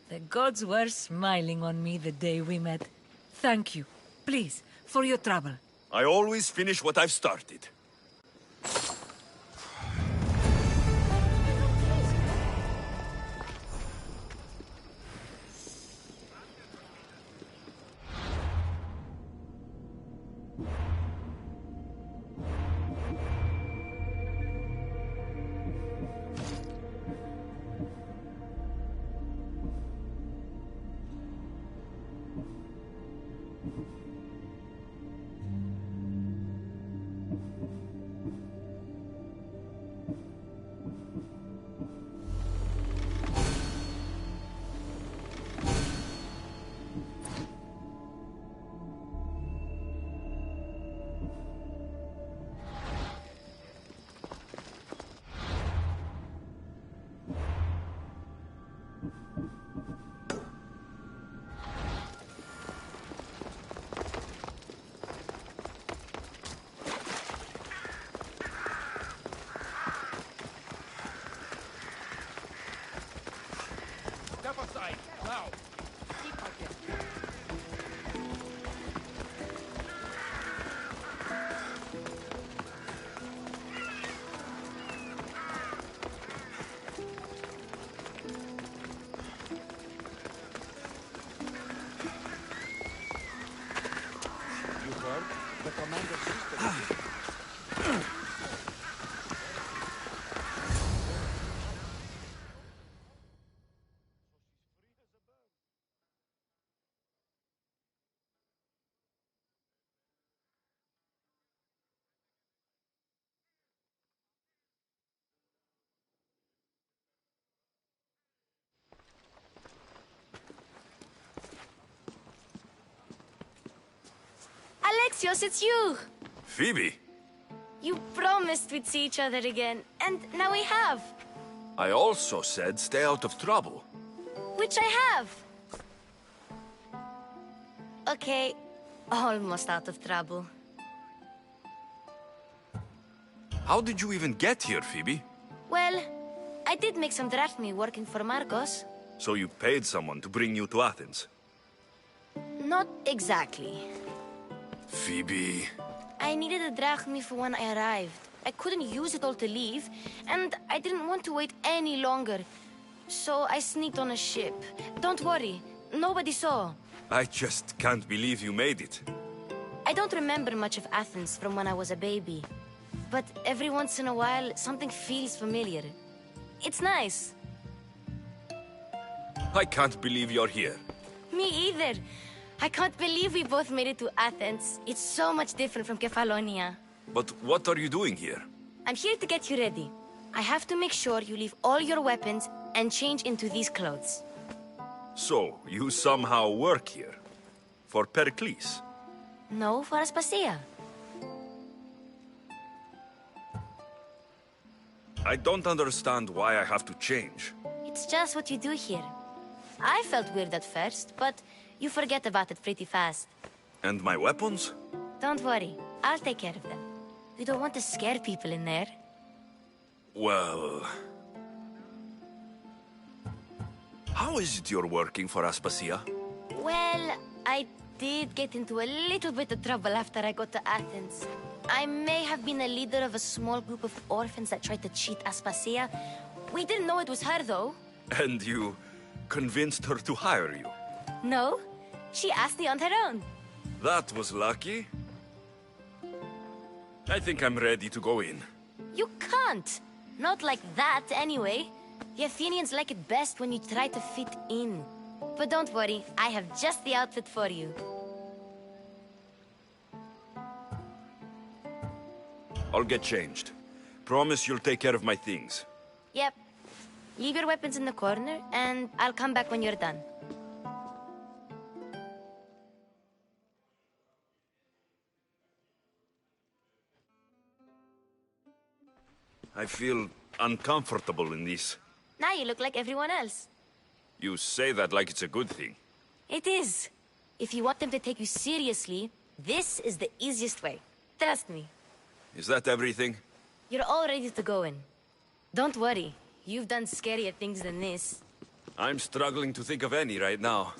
M: The gods were smiling on me the day we met. Thank you. Please, for your trouble.
B: I always finish what I've started.
H: Step aside, now! Keep my head. You heard? The commander's sister.
N: Alexios, it's you!
B: Phoebe?
N: You promised we'd see each other again, and now we have.
B: I also said stay out of trouble.
N: Which I have. Okay, almost out of trouble.
B: How did you even get here, Phoebe?
N: Well, I did make some drachmae working for Marcos.
B: So you paid someone to bring you to Athens?
N: Not exactly.
B: Phoebe...
N: I needed a drachmae for when I arrived. I couldn't use it all to leave, and I didn't want to wait any longer. So I sneaked on a ship. Don't worry, nobody saw.
B: I just can't believe you made it.
N: I don't remember much of Athens from when I was a baby. But every once in a while, something feels familiar. It's nice.
B: I can't believe you're here.
N: Me either. I can't believe we both made it to Athens. It's so much different from Kefalonia.
B: But what are you doing here?
N: I'm here to get you ready. I have to make sure you leave all your weapons and change into these clothes.
B: So, you somehow work here? For Pericles?
N: No, for Aspasia.
B: I don't understand why I have to change.
N: It's just what you do here. I felt weird at first, but you forget about it pretty fast.
B: And my weapons?
N: Don't worry, I'll take care of them. You don't want to scare people in there.
B: Well... How is it you're working for Aspasia?
N: Well, I did get into a little bit of trouble after I got to Athens. I may have been a leader of a small group of orphans that tried to cheat Aspasia. We didn't know it was her, though.
B: And you convinced her to hire you?
N: No, she asked me on her own.
B: That was lucky. I think I'm ready to go in.
N: You can't. Not like that, anyway. The Athenians like it best when you try to fit in. But don't worry, I have just the outfit for you.
B: I'll get changed. Promise you'll take care of my things.
N: Yep. Leave your weapons in the corner, and I'll come back when you're done.
B: I feel uncomfortable in this.
N: Now you look like everyone else.
B: You say that like it's a good thing.
N: It is. If you want them to take you seriously, this is the easiest way. Trust me.
B: Is that everything?
N: You're all ready to go in. Don't worry. You've done scarier things than this.
B: I'm struggling to think of any right now.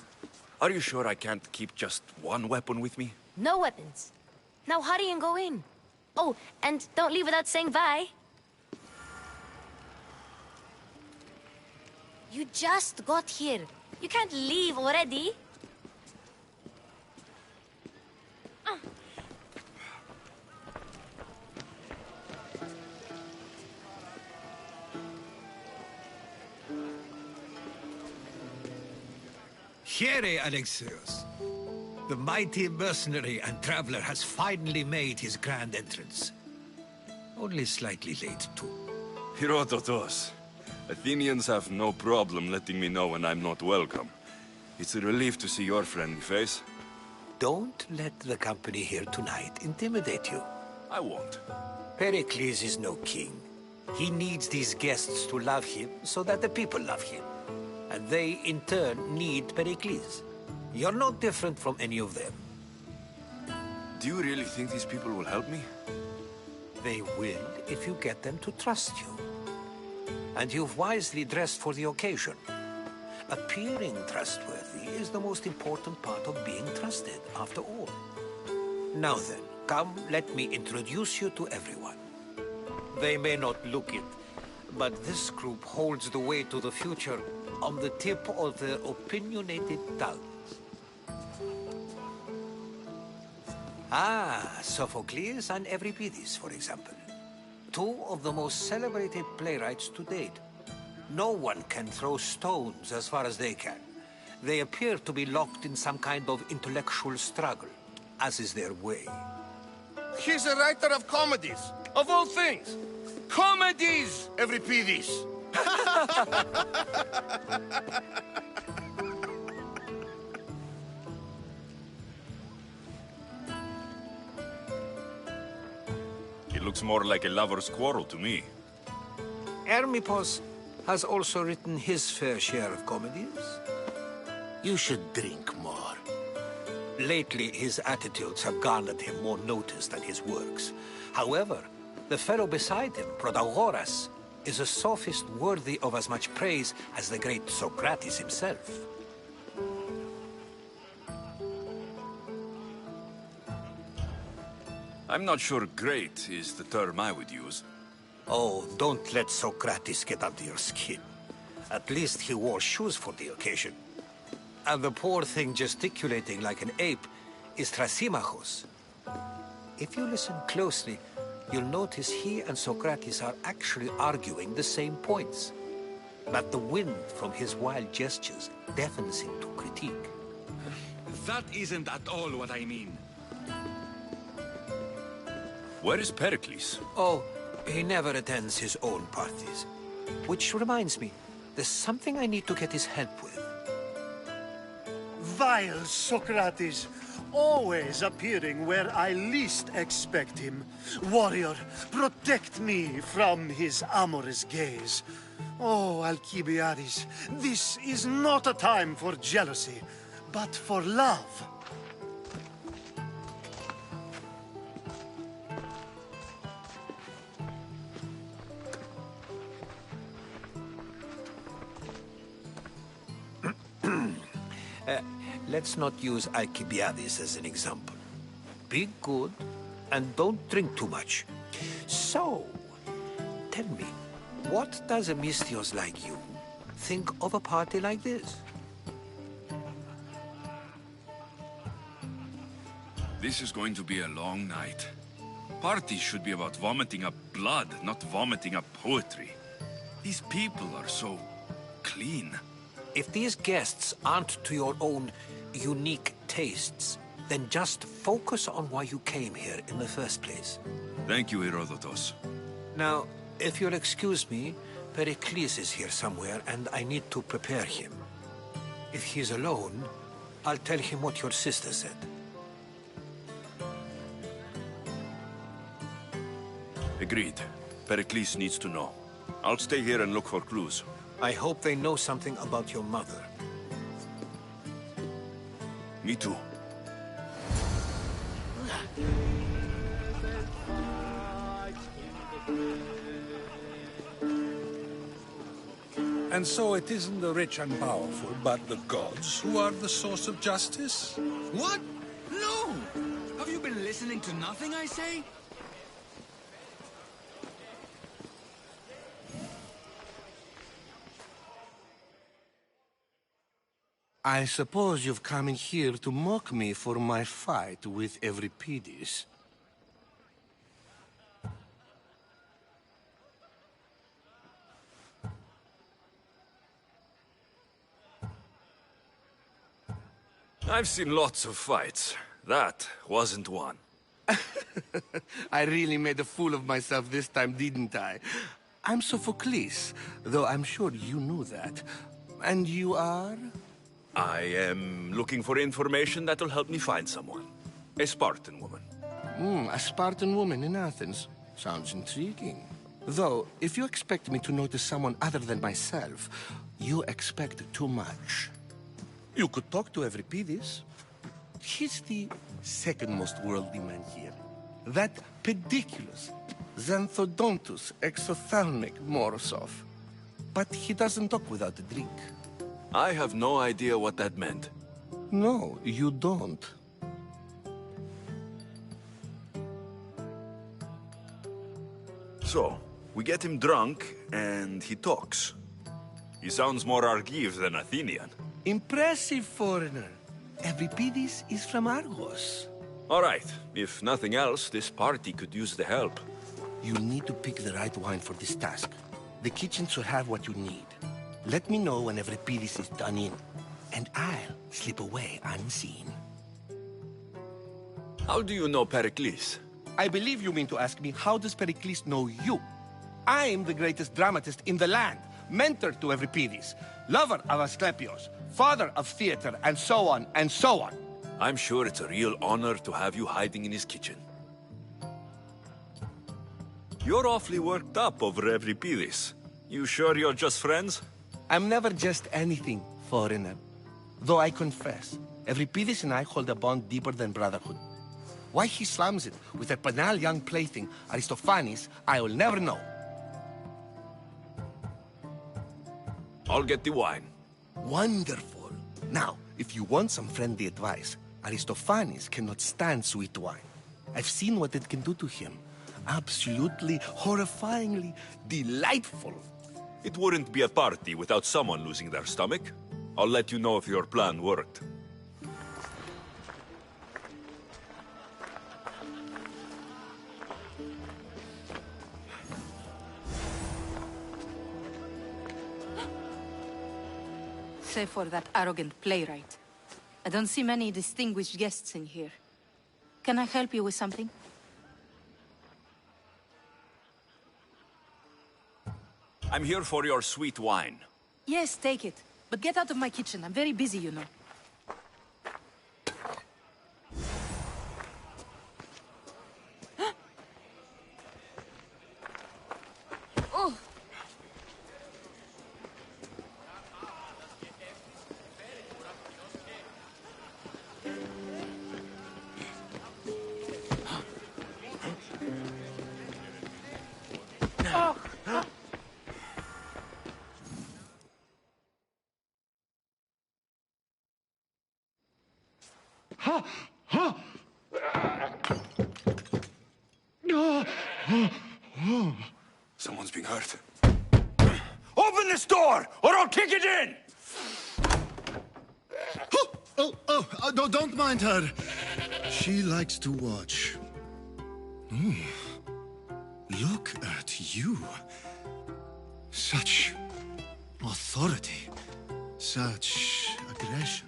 B: Are you sure I can't keep just one weapon with me?
N: No weapons. Now hurry and go in. Oh, and don't leave without saying bye. You just got here. You can't leave already.
K: Here, Alexios. The mighty mercenary and traveler has finally made his grand entrance. Only slightly late, too.
B: Herodotos. Athenians have no problem letting me know when I'm not welcome. It's a relief to see your friendly face.
K: Don't let the company here tonight intimidate you.
B: I won't.
K: Pericles is no king. He needs these guests to love him so that the people love him. And they, in turn, need Pericles. You're no different from any of them.
B: Do you really think these people will help me?
K: They will if you get them to trust you. And you've wisely dressed for the occasion. Appearing trustworthy is the most important part of being trusted, after all. Now then, come, let me introduce you to everyone. They may not look it, but this group holds the way to the future on the tip of their opinionated tongues. Ah, Sophocles and Euripides, for example. Two of the most celebrated playwrights to date. No one can throw stones as far as they can. They appear to be locked in some kind of intellectual struggle, as is their way.
E: He's a writer of comedies, of all things. Comedies, Euripides.
B: It looks more like a lover's quarrel to me.
K: Hermippos has also written his fair share of comedies.
O: You should drink more.
K: Lately, his attitudes have garnered him more notice than his works. However, the fellow beside him, Protagoras, is a sophist worthy of as much praise as the great Socrates himself.
B: I'm not sure great is the term I would use.
K: Oh, don't let Socrates get under your skin. At least he wore shoes for the occasion. And the poor thing gesticulating like an ape is Thrasymachos. If you listen closely, you'll notice he and Socrates are actually arguing the same points. But the wind from his wild gestures deafens him to critique.
O: That isn't at all what I mean.
B: Where is Pericles?
K: Oh, he never attends his own parties. Which reminds me, there's something I need to get his help with.
P: Vile Socrates, always appearing where I least expect him. Warrior, protect me from his amorous gaze. Oh, Alcibiades, this is not a time for jealousy, but for love.
K: Let's not use Alcibiades as an example. Be good, and don't drink too much. So, tell me, what does a Mystios like you think of a party like this?
B: This is going to be a long night. Parties should be about vomiting up blood, not vomiting up poetry. These people are so clean.
K: If these guests aren't to your own unique tastes, then just focus on why you came here in the first place.
B: Thank you, Herodotos.
K: Now, if you'll excuse me, Pericles is here somewhere, and I need to prepare him. If he's alone, I'll tell him what your sister said.
B: Agreed. Pericles needs to know. I'll stay here and look for clues.
K: I hope they know something about your mother.
B: Me too.
K: And so it isn't the rich and powerful, but the gods who are the source of justice?
Q: What? No! Have you been listening to nothing I say?
O: I suppose you've come in here to mock me for my fight with Euripides.
B: I've seen lots of fights. That wasn't one.
O: I really made a fool of myself this time, didn't I? I'm Sophocles, though I'm sure you knew that. And you are?
B: I am looking for information that'll help me find someone. A Spartan woman.
O: A Spartan woman in Athens. Sounds intriguing. Though, if you expect me to notice someone other than myself, you expect too much. You could talk to Euripides. He's the second most worldly man here. That pediculous, xanthodontus, exophthalmic Morosov. But he doesn't talk without a drink.
B: I have no idea what that meant.
O: No, you don't.
B: So, we get him drunk, and he talks. He sounds more Argive than Athenian.
O: Impressive, foreigner. Euripides is from Argos.
B: All right. If nothing else, this party could use the help.
O: You need to pick the right wine for this task. The kitchen should have what you need. Let me know when Euripides is done in, and I'll slip away unseen.
B: How do you know Pericles?
O: I believe you mean to ask me, how does Pericles know you? I'm the greatest dramatist in the land, mentor to Euripides, lover of Asclepios, father of theater, and so on, and so on.
B: I'm sure it's a real honor to have you hiding in his kitchen. You're awfully worked up over Euripides. You sure you're just friends?
O: I'm never just anything, foreigner. Though I confess, Euripides and I hold a bond deeper than brotherhood. Why he slams it with a banal young plaything, Aristophanes, I will never know.
B: I'll get the wine.
O: Wonderful. Now, if you want some friendly advice, Aristophanes cannot stand sweet wine. I've seen what it can do to him. Absolutely, horrifyingly delightful.
B: It wouldn't be a party without someone losing their stomach. I'll let you know if your plan worked.
R: Save for that arrogant playwright. I don't see many distinguished guests in here. Can I help you with something?
B: I'm here for your sweet wine.
R: Yes, take it. But get out of my kitchen. I'm very busy, you know.
A: Oh!
B: Someone's being hurt. Open this door, or I'll kick it in!
P: Don't mind her. She likes to watch. Look at you. Such authority. Such aggression.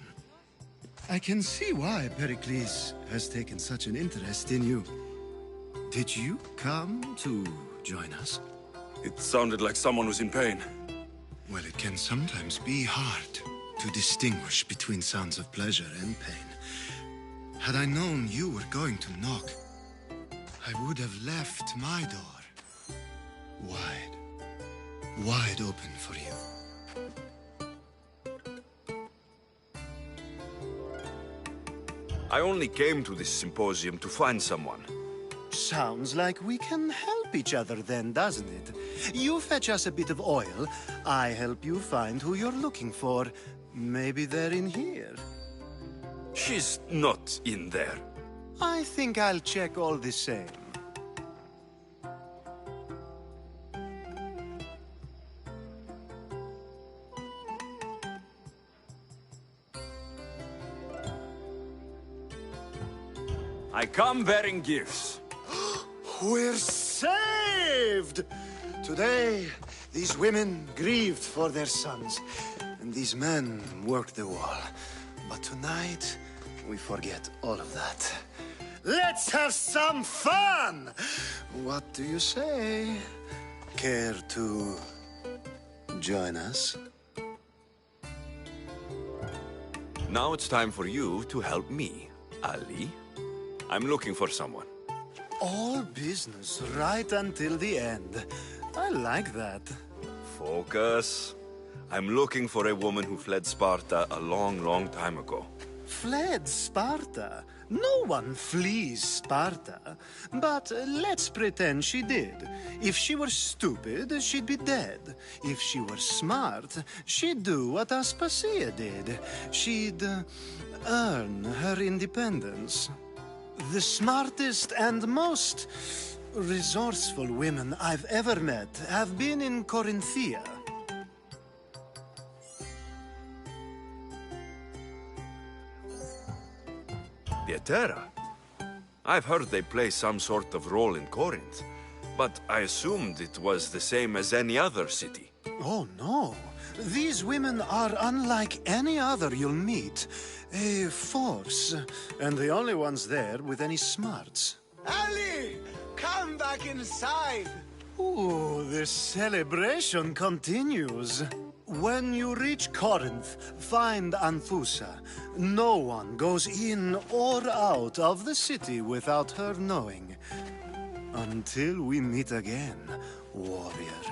P: I can see why Pericles has taken such an interest in you. Did you come to join us?
B: It sounded like someone was in pain.
P: Well, it can sometimes be hard to distinguish between sounds of pleasure and pain. Had I known you were going to knock, I would have left my door wide open for you.
B: I only came to this symposium to find someone.
P: Sounds like we can help help each other then, doesn't it? You fetch us a bit of oil, I help you find who you're looking for. Maybe they're in here.
B: She's not in there.
P: I think I'll check all the same.
B: I come bearing gifts.
P: We're saved! Today, these women grieved for their sons, and these men worked the wall. But tonight, we forget all of that. Let's have some fun! What do you say? Care to join us?
B: Now it's time for you to help me, Ali. I'm looking for someone.
P: All business right until the end. I like that.
B: Focus. I'm looking for a woman who fled Sparta a long, long time ago.
P: Fled Sparta? No one flees Sparta. But let's pretend she did. If she were stupid, she'd be dead. If she were smart, she'd do what Aspasia did. She'd earn her independence. The smartest and most resourceful women I've ever met have been in Corinthia.
B: Pietera? I've heard they play some sort of role in Corinth, but I assumed it was the same as any other city.
P: Oh, no. These women are unlike any other you'll meet. A force, and the only ones there with any smarts.
E: Ali! Come back inside!
P: Ooh, the celebration continues. When you reach Corinth, find Anthusa. No one goes in or out of the city without her knowing. Until we meet again, warrior.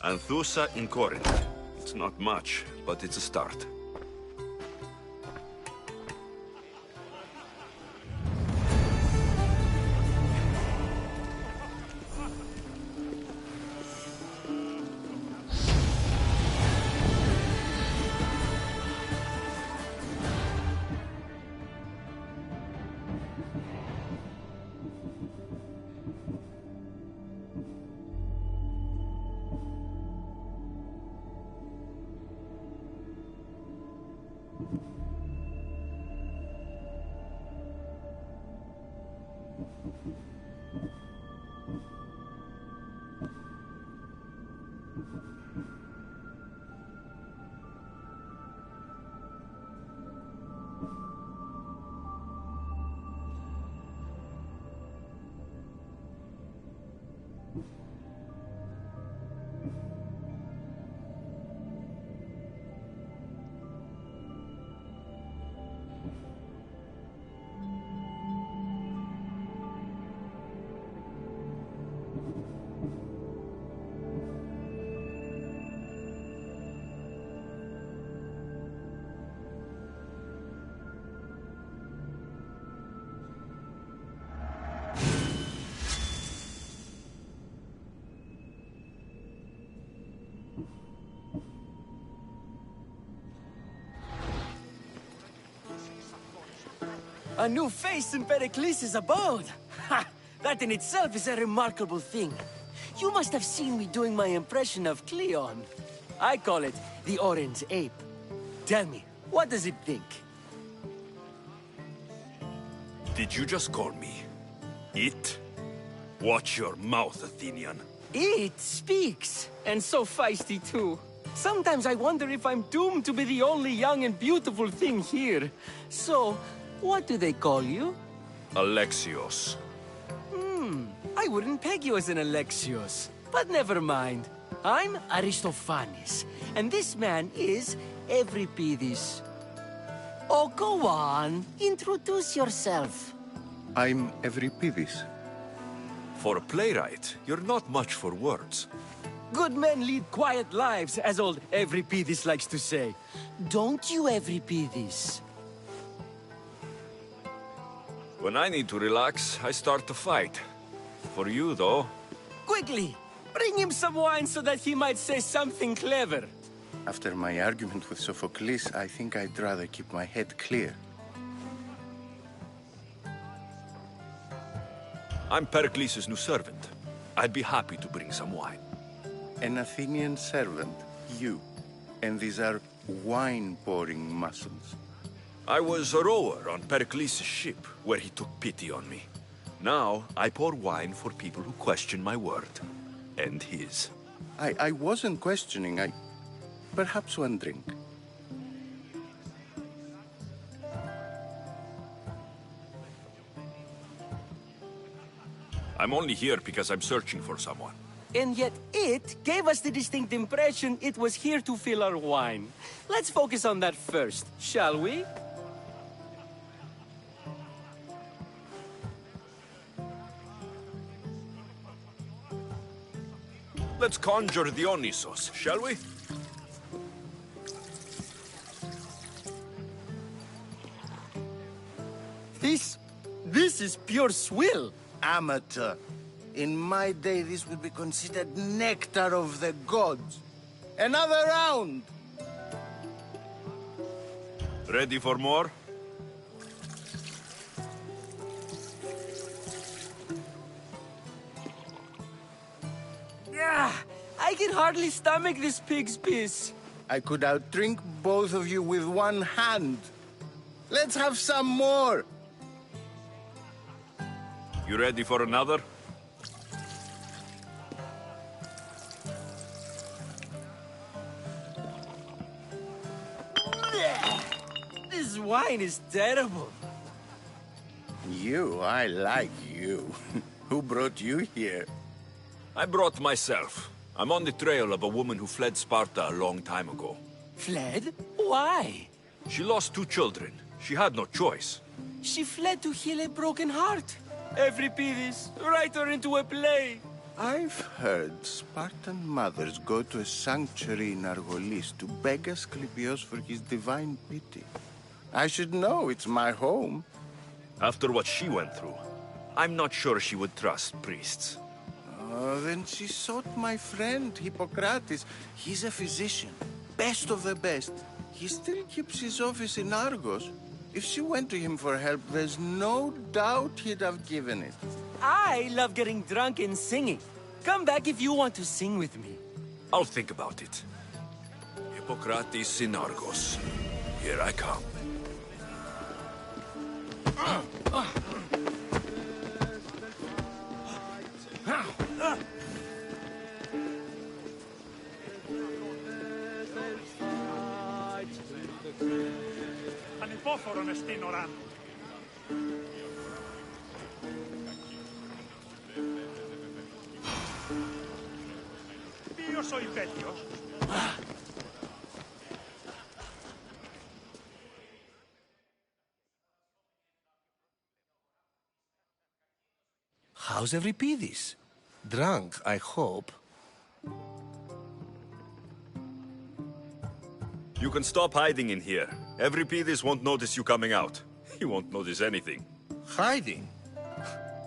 B: Anthusa in Corinth. It's not much, but it's a start.
H: A new face in Pericles' abode! Ha! That in itself is a remarkable thing. You must have seen me doing my impression of Cleon. I call it the Orange Ape. Tell me, what does it think?
B: Did you just call me it? Watch your mouth, Athenian.
H: It speaks, and so feisty too. Sometimes I wonder if I'm doomed to be the only young and beautiful thing here. So, what do they call you?
B: Alexios.
H: I wouldn't peg you as an Alexios. But never mind. I'm Aristophanes, and this man is Euripides. Oh, go on. Introduce yourself.
O: I'm Euripides.
B: For a playwright, you're not much for words.
H: Good men lead quiet lives, as old Euripides likes to say. Don't you, Euripides?
B: When I need to relax, I start to fight. for you, though.
H: Quickly! Bring him some wine so that he might say something clever.
O: After my argument with Sophocles, I think I'd rather keep my head clear.
B: I'm Pericles' new servant. I'd be happy to bring some wine.
O: An Athenian servant, you. And these are wine-pouring muscles.
B: I was a rower on Pericles' ship, where he took pity on me. Now, I pour wine for people who question my word. And his.
O: I wasn't questioning. Perhaps one drink.
B: I'm only here because I'm searching for someone.
H: And yet it gave us the distinct impression it was here to fill our wine. Let's focus on that first, shall we?
B: Let's conjure the Onysos, shall we?
H: This is pure swill.
O: Amateur. In my day, this would be considered nectar of the gods. Another round!
B: Ready for more?
H: Yeah, I can hardly stomach this pig's piss.
O: I could outdrink both of you with one hand. Let's have some more!
B: You ready for another?
H: This wine is terrible.
O: I like you. Who brought you here?
B: I brought myself. I'm on the trail of a woman who fled Sparta a long time ago.
H: Fled? Why?
B: She lost 2 children. She had no choice.
H: She fled to heal a broken heart. Euripides, write her into a play.
O: I've heard Spartan mothers go to a sanctuary in Argolis to beg Asclepios for his divine pity. I should know, it's my home.
B: After what she went through, I'm not sure she would trust priests.
O: Oh, then she sought my friend, Hippocrates. He's a physician, best of the best. He still keeps his office in Argos. If she went to him for help, there's no doubt he'd have given it.
H: I love getting drunk and singing. Come back if you want to sing with me.
B: I'll think about it. Hippocrates in Argos. Here I come.
D: Ανυπόφορον εστίν οράν. Ποιος ο υπέτειος?
O: How's Euripides? Drunk, I hope.
B: You can stop hiding in here. Euripides won't notice you coming out. He won't notice anything.
O: Hiding?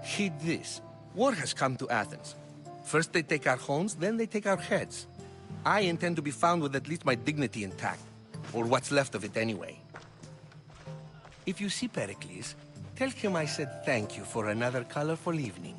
O: Heed this. War has come to Athens. First they take our homes, then they take our heads. I intend to be found with at least my dignity intact. Or what's left of it anyway. If you see Pericles, tell him I said thank you for another colorful evening.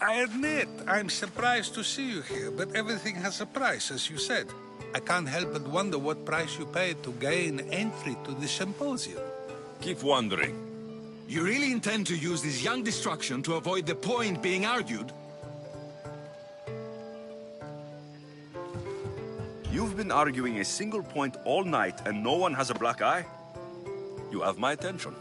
K: I admit, I'm surprised to see you here, but everything has a price, as you said. I can't help but wonder what price you paid to gain entry to the symposium.
B: Keep wondering.
Q: You really intend to use this young destruction to avoid the point being argued?
B: You've been arguing a single point all night and no one has a black eye? You have my attention.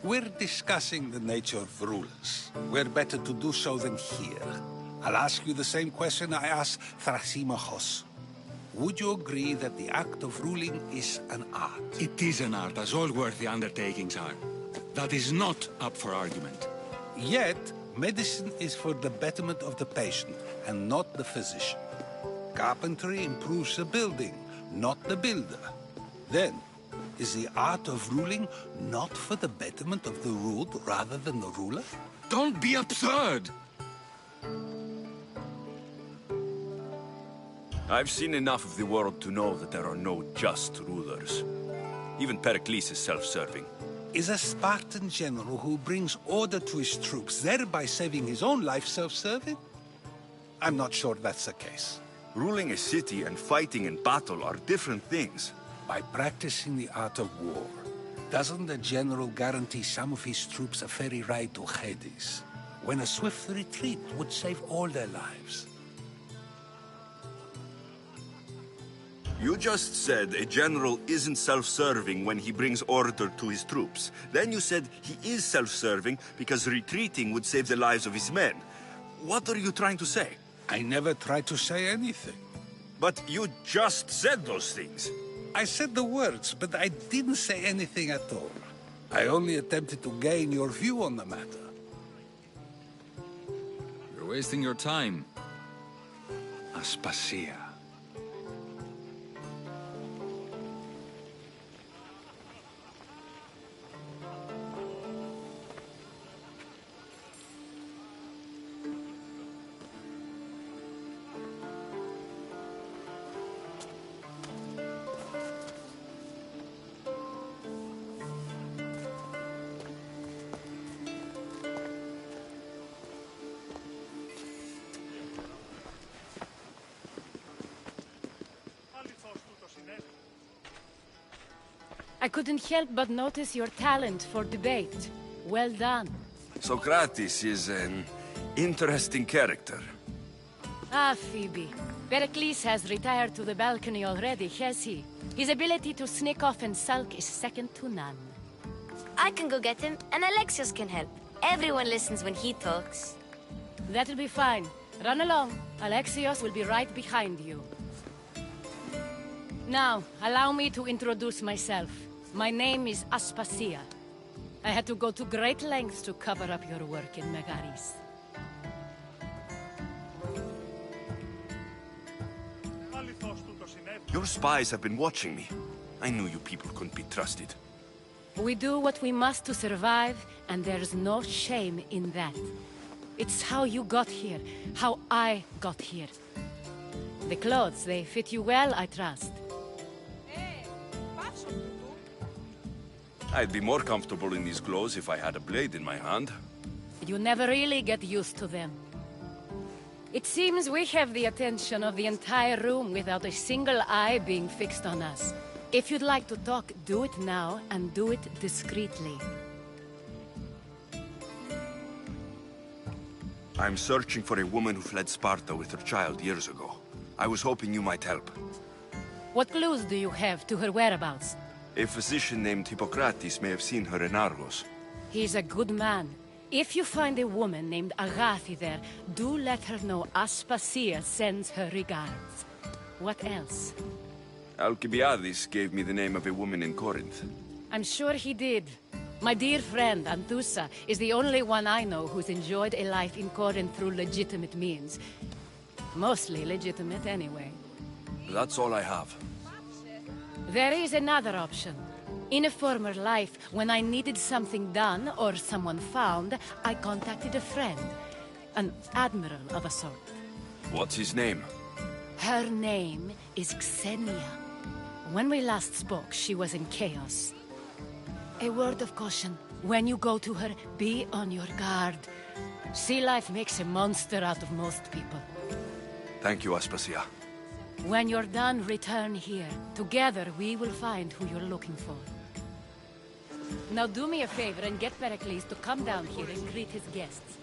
K: We're discussing the nature of rulers. We're better to do so than here. I'll ask you the same question I asked Thrasimachos. Would you agree that the act of ruling is an art?
Q: It is an art, as all worthy undertakings are. That is not up for argument.
K: Yet, medicine is for the betterment of the patient, and not the physician. Carpentry improves the building, not the builder. Then, is the art of ruling not for the betterment of the ruled rather than the ruler?
Q: Don't be absurd!
B: I've seen enough of the world to know that there are no just rulers. Even Pericles is self-serving.
K: Is a Spartan general who brings order to his troops, thereby saving his own life, self-serving? I'm not sure that's the case.
B: Ruling a city and fighting in battle are different things.
K: By practicing the art of war, doesn't the general guarantee some of his troops a ferry ride to Hades, when a swift retreat would save all their lives?
B: You just said a general isn't self-serving when he brings order to his troops. Then you said he is self-serving because retreating would save the lives of his men. What are you trying to say?
K: I never tried to say anything.
B: But you just said those things.
K: I said the words, but I didn't say anything at all. I only attempted to gain your view on the matter.
Q: You're wasting your time. Aspasia.
S: I couldn't help but notice your talent for debate. Well done.
B: Socrates is an interesting character.
S: Ah, Phoebe. Pericles has retired to the balcony already, has he? His ability to sneak off and sulk is second to none.
N: I can go get him, and Alexios can help. Everyone listens when he talks.
S: That'll be fine. Run along. Alexios will be right behind you. Now, allow me to introduce myself. My name is Aspasia. I had to go to great lengths to cover up your work in Megaris.
B: Your spies have been watching me. I knew you people couldn't be trusted.
S: We do what we must to survive, and there's no shame in that. It's how you got here, how I got here. The clothes, they fit you well, I trust.
B: I'd be more comfortable in these clothes if I had a blade in my hand.
S: You never really get used to them. It seems we have the attention of the entire room without a single eye being fixed on us. If you'd like to talk, do it now, and do it discreetly.
B: I'm searching for a woman who fled Sparta with her child years ago. I was hoping you might help.
S: What clues do you have to her whereabouts?
B: A physician named Hippocrates may have seen her in Argos.
S: He's a good man. If you find a woman named Agathi there, do let her know Aspasia sends her regards. What else?
B: Alcibiades gave me the name of a woman in Corinth.
S: I'm sure he did. My dear friend, Anthusa, is the only one I know who's enjoyed a life in Corinth through legitimate means. Mostly legitimate, anyway.
B: That's all I have.
S: There is another option. In a former life, when I needed something done or someone found, I contacted a friend. An admiral of a sort.
B: What's his name?
S: Her name is Xenia. When we last spoke, she was in chaos. A word of caution. When you go to her, be on your guard. Sea life makes a monster out of most people.
B: Thank you, Aspasia.
S: When you're done, return here. Together, we will find who you're looking for. Now do me a favor and get Pericles to come down here and greet his guests.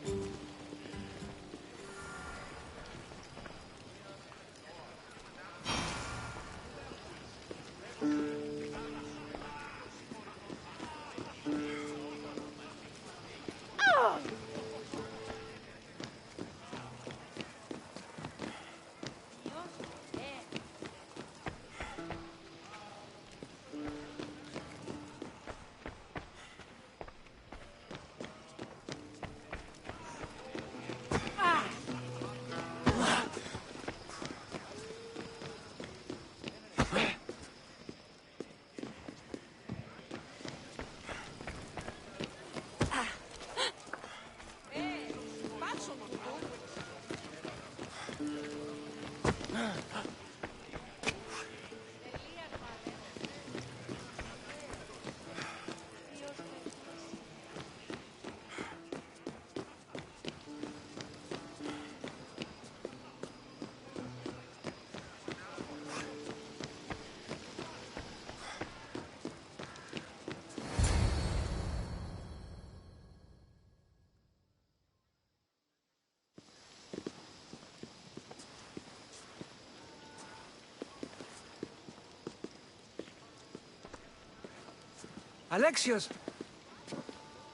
K: Alexios!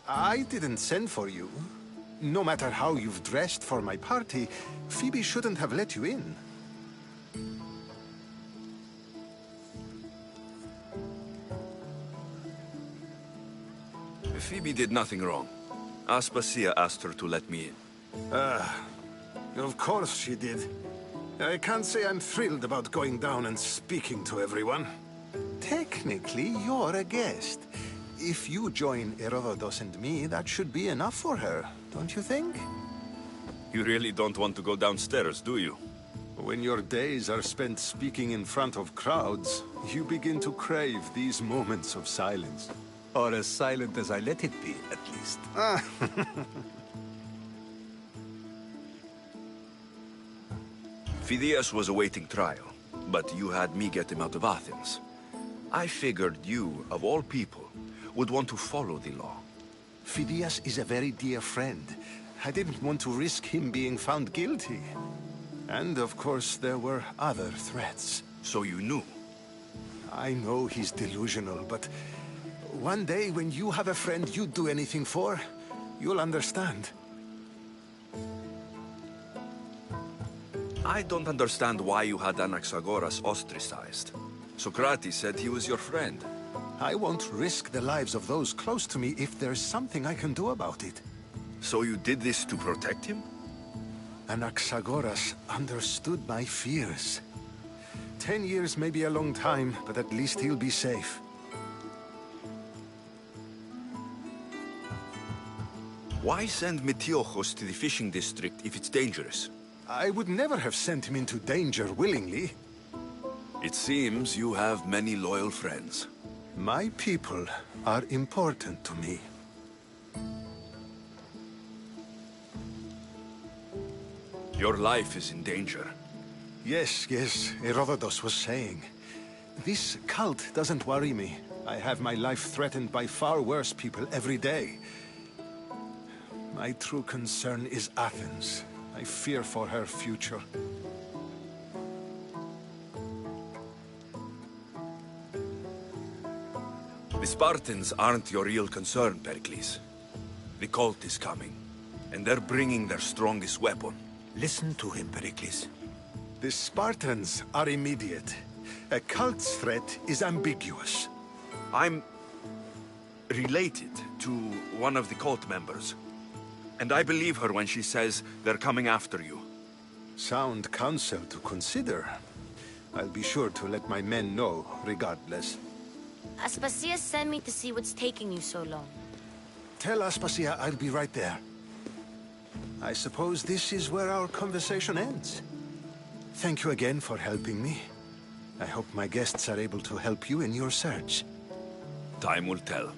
T: I didn't send for you. No matter how you've dressed for my party, Phoebe shouldn't have let you in.
B: Phoebe did nothing wrong. Aspasia asked her to let me in.
T: Of course she did. I can't say I'm thrilled about going down and speaking to everyone. Technically, you're a guest. If you join Herodotus and me, that should be enough for her, don't you think?
B: You really don't want to go downstairs, do you?
T: When your days are spent speaking in front of crowds, you begin to crave these moments of silence.
K: Or as silent as I let it be, at least.
B: Phidias was awaiting trial, but you had me get him out of Athens. I figured you, of all people, would want to follow the law.
T: Phidias is a very dear friend. I didn't want to risk him being found guilty. And of course, there were other threats.
B: So you knew?
T: I know he's delusional, but one day when you have a friend you'd do anything for, you'll understand.
B: I don't understand why you had Anaxagoras ostracized. Socrates said he was your friend.
T: I won't risk the lives of those close to me if there's something I can do about it.
B: So you did this to protect him?
T: Anaxagoras understood my fears. 10 years may be a long time, but at least he'll be safe.
B: Why send Metiochos to the fishing district if it's dangerous?
T: I would never have sent him into danger willingly.
B: It seems you have many loyal friends.
T: My people are important to me.
B: Your life is in danger.
T: Yes, Herodotus was saying. This cult doesn't worry me. I have my life threatened by far worse people every day. My true concern is Athens. I fear for her future.
B: The Spartans aren't your real concern, Pericles. The cult is coming, and they're bringing their strongest weapon.
T: Listen to him, Pericles. The Spartans are immediate. A cult's threat is ambiguous.
B: I'm related to one of the cult members. And I believe her when she says they're coming after you.
T: Sound counsel to consider. I'll be sure to let my men know, regardless.
N: Aspasia sent me to see what's taking you so long.
T: Tell Aspasia I'll be right there. I suppose this is where our conversation ends. Thank you again for helping me. I hope my guests are able to help you in your search.
B: Time will tell.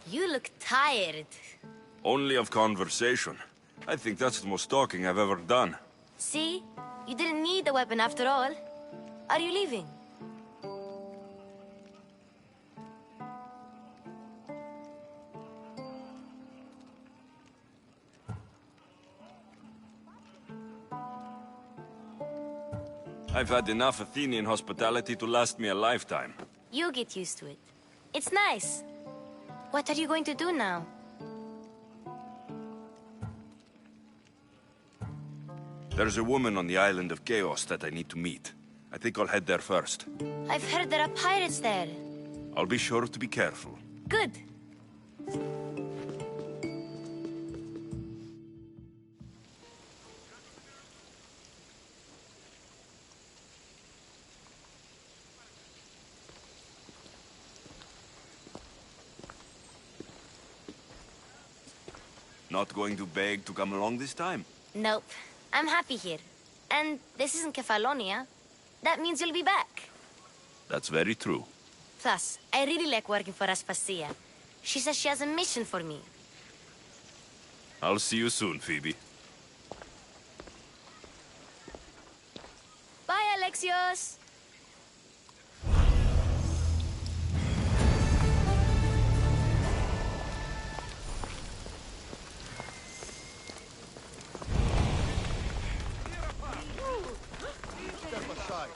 N: You look tired.
B: Only of conversation. I think that's the most talking I've ever done.
N: See? You didn't need a weapon after all. Are you leaving?
B: I've had enough Athenian hospitality to last me a lifetime.
N: You get used to it. It's nice. What are you going to do now?
B: There's a woman on the island of Chaos that I need to meet. I think I'll head there first.
N: I've heard there are pirates there.
B: I'll be sure to be careful.
N: Good.
B: Not going to beg to come along this time?
N: Nope. I'm happy here. And this isn't Kefalonia. That means you'll be back.
B: That's very true.
N: Plus, I really like working for Aspasia. She says she has a mission for me.
B: I'll see you soon, Phoebe.
N: Bye, Alexios!
G: Step aside.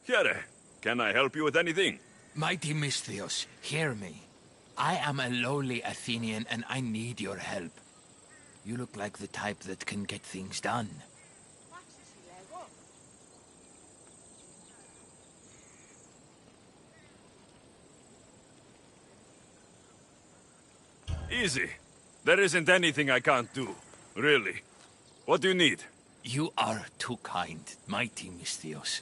B: Here, can I help you with anything?
I: Mighty Misthios, hear me. I am a lowly Athenian and I need your help. You look like the type that can get things done.
B: Easy. There isn't anything I can't do. Really. What do you need?
I: You are too kind, Mighty Misthios.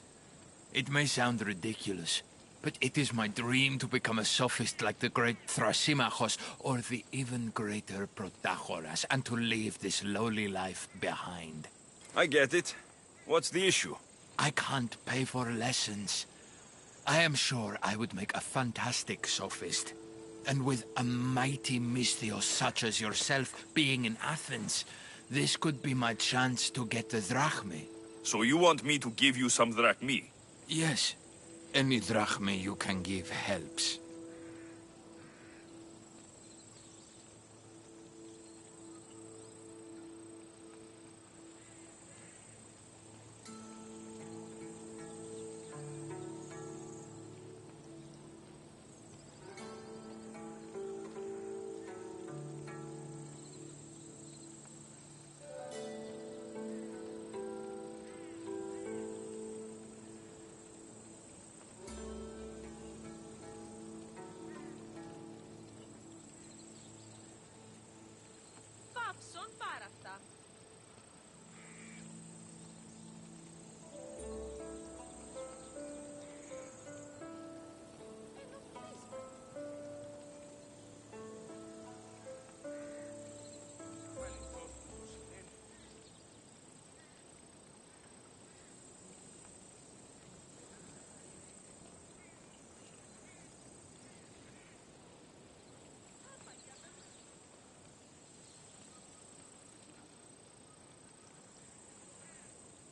I: It may sound ridiculous, but it is my dream to become a sophist like the great Thrasymachos or the even greater Protagoras, and to leave this lowly life behind.
B: I get it. What's the issue?
I: I can't pay for lessons. I am sure I would make a fantastic sophist. And with a mighty Misthios such as yourself being in Athens, this could be my chance to get the drachmae.
B: So you want me to give you some drachmae?
I: Yes. Any drachmae you can give helps.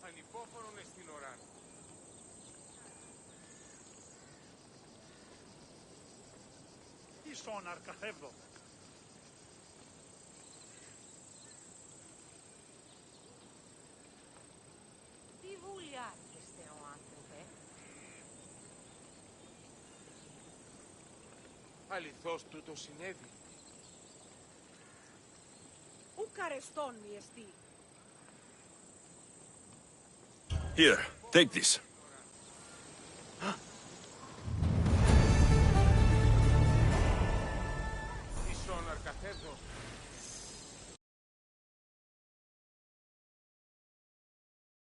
E: Ανυπόφορον εστιν οράν.
D: Ίσον αρκαθεύδο.
M: Τι βουλιάρχεστε ο άνθρωπε?
E: Αληθώς τούτο συνέβη.
M: Ουκ αρεστών μη εστί.
B: Here, take this.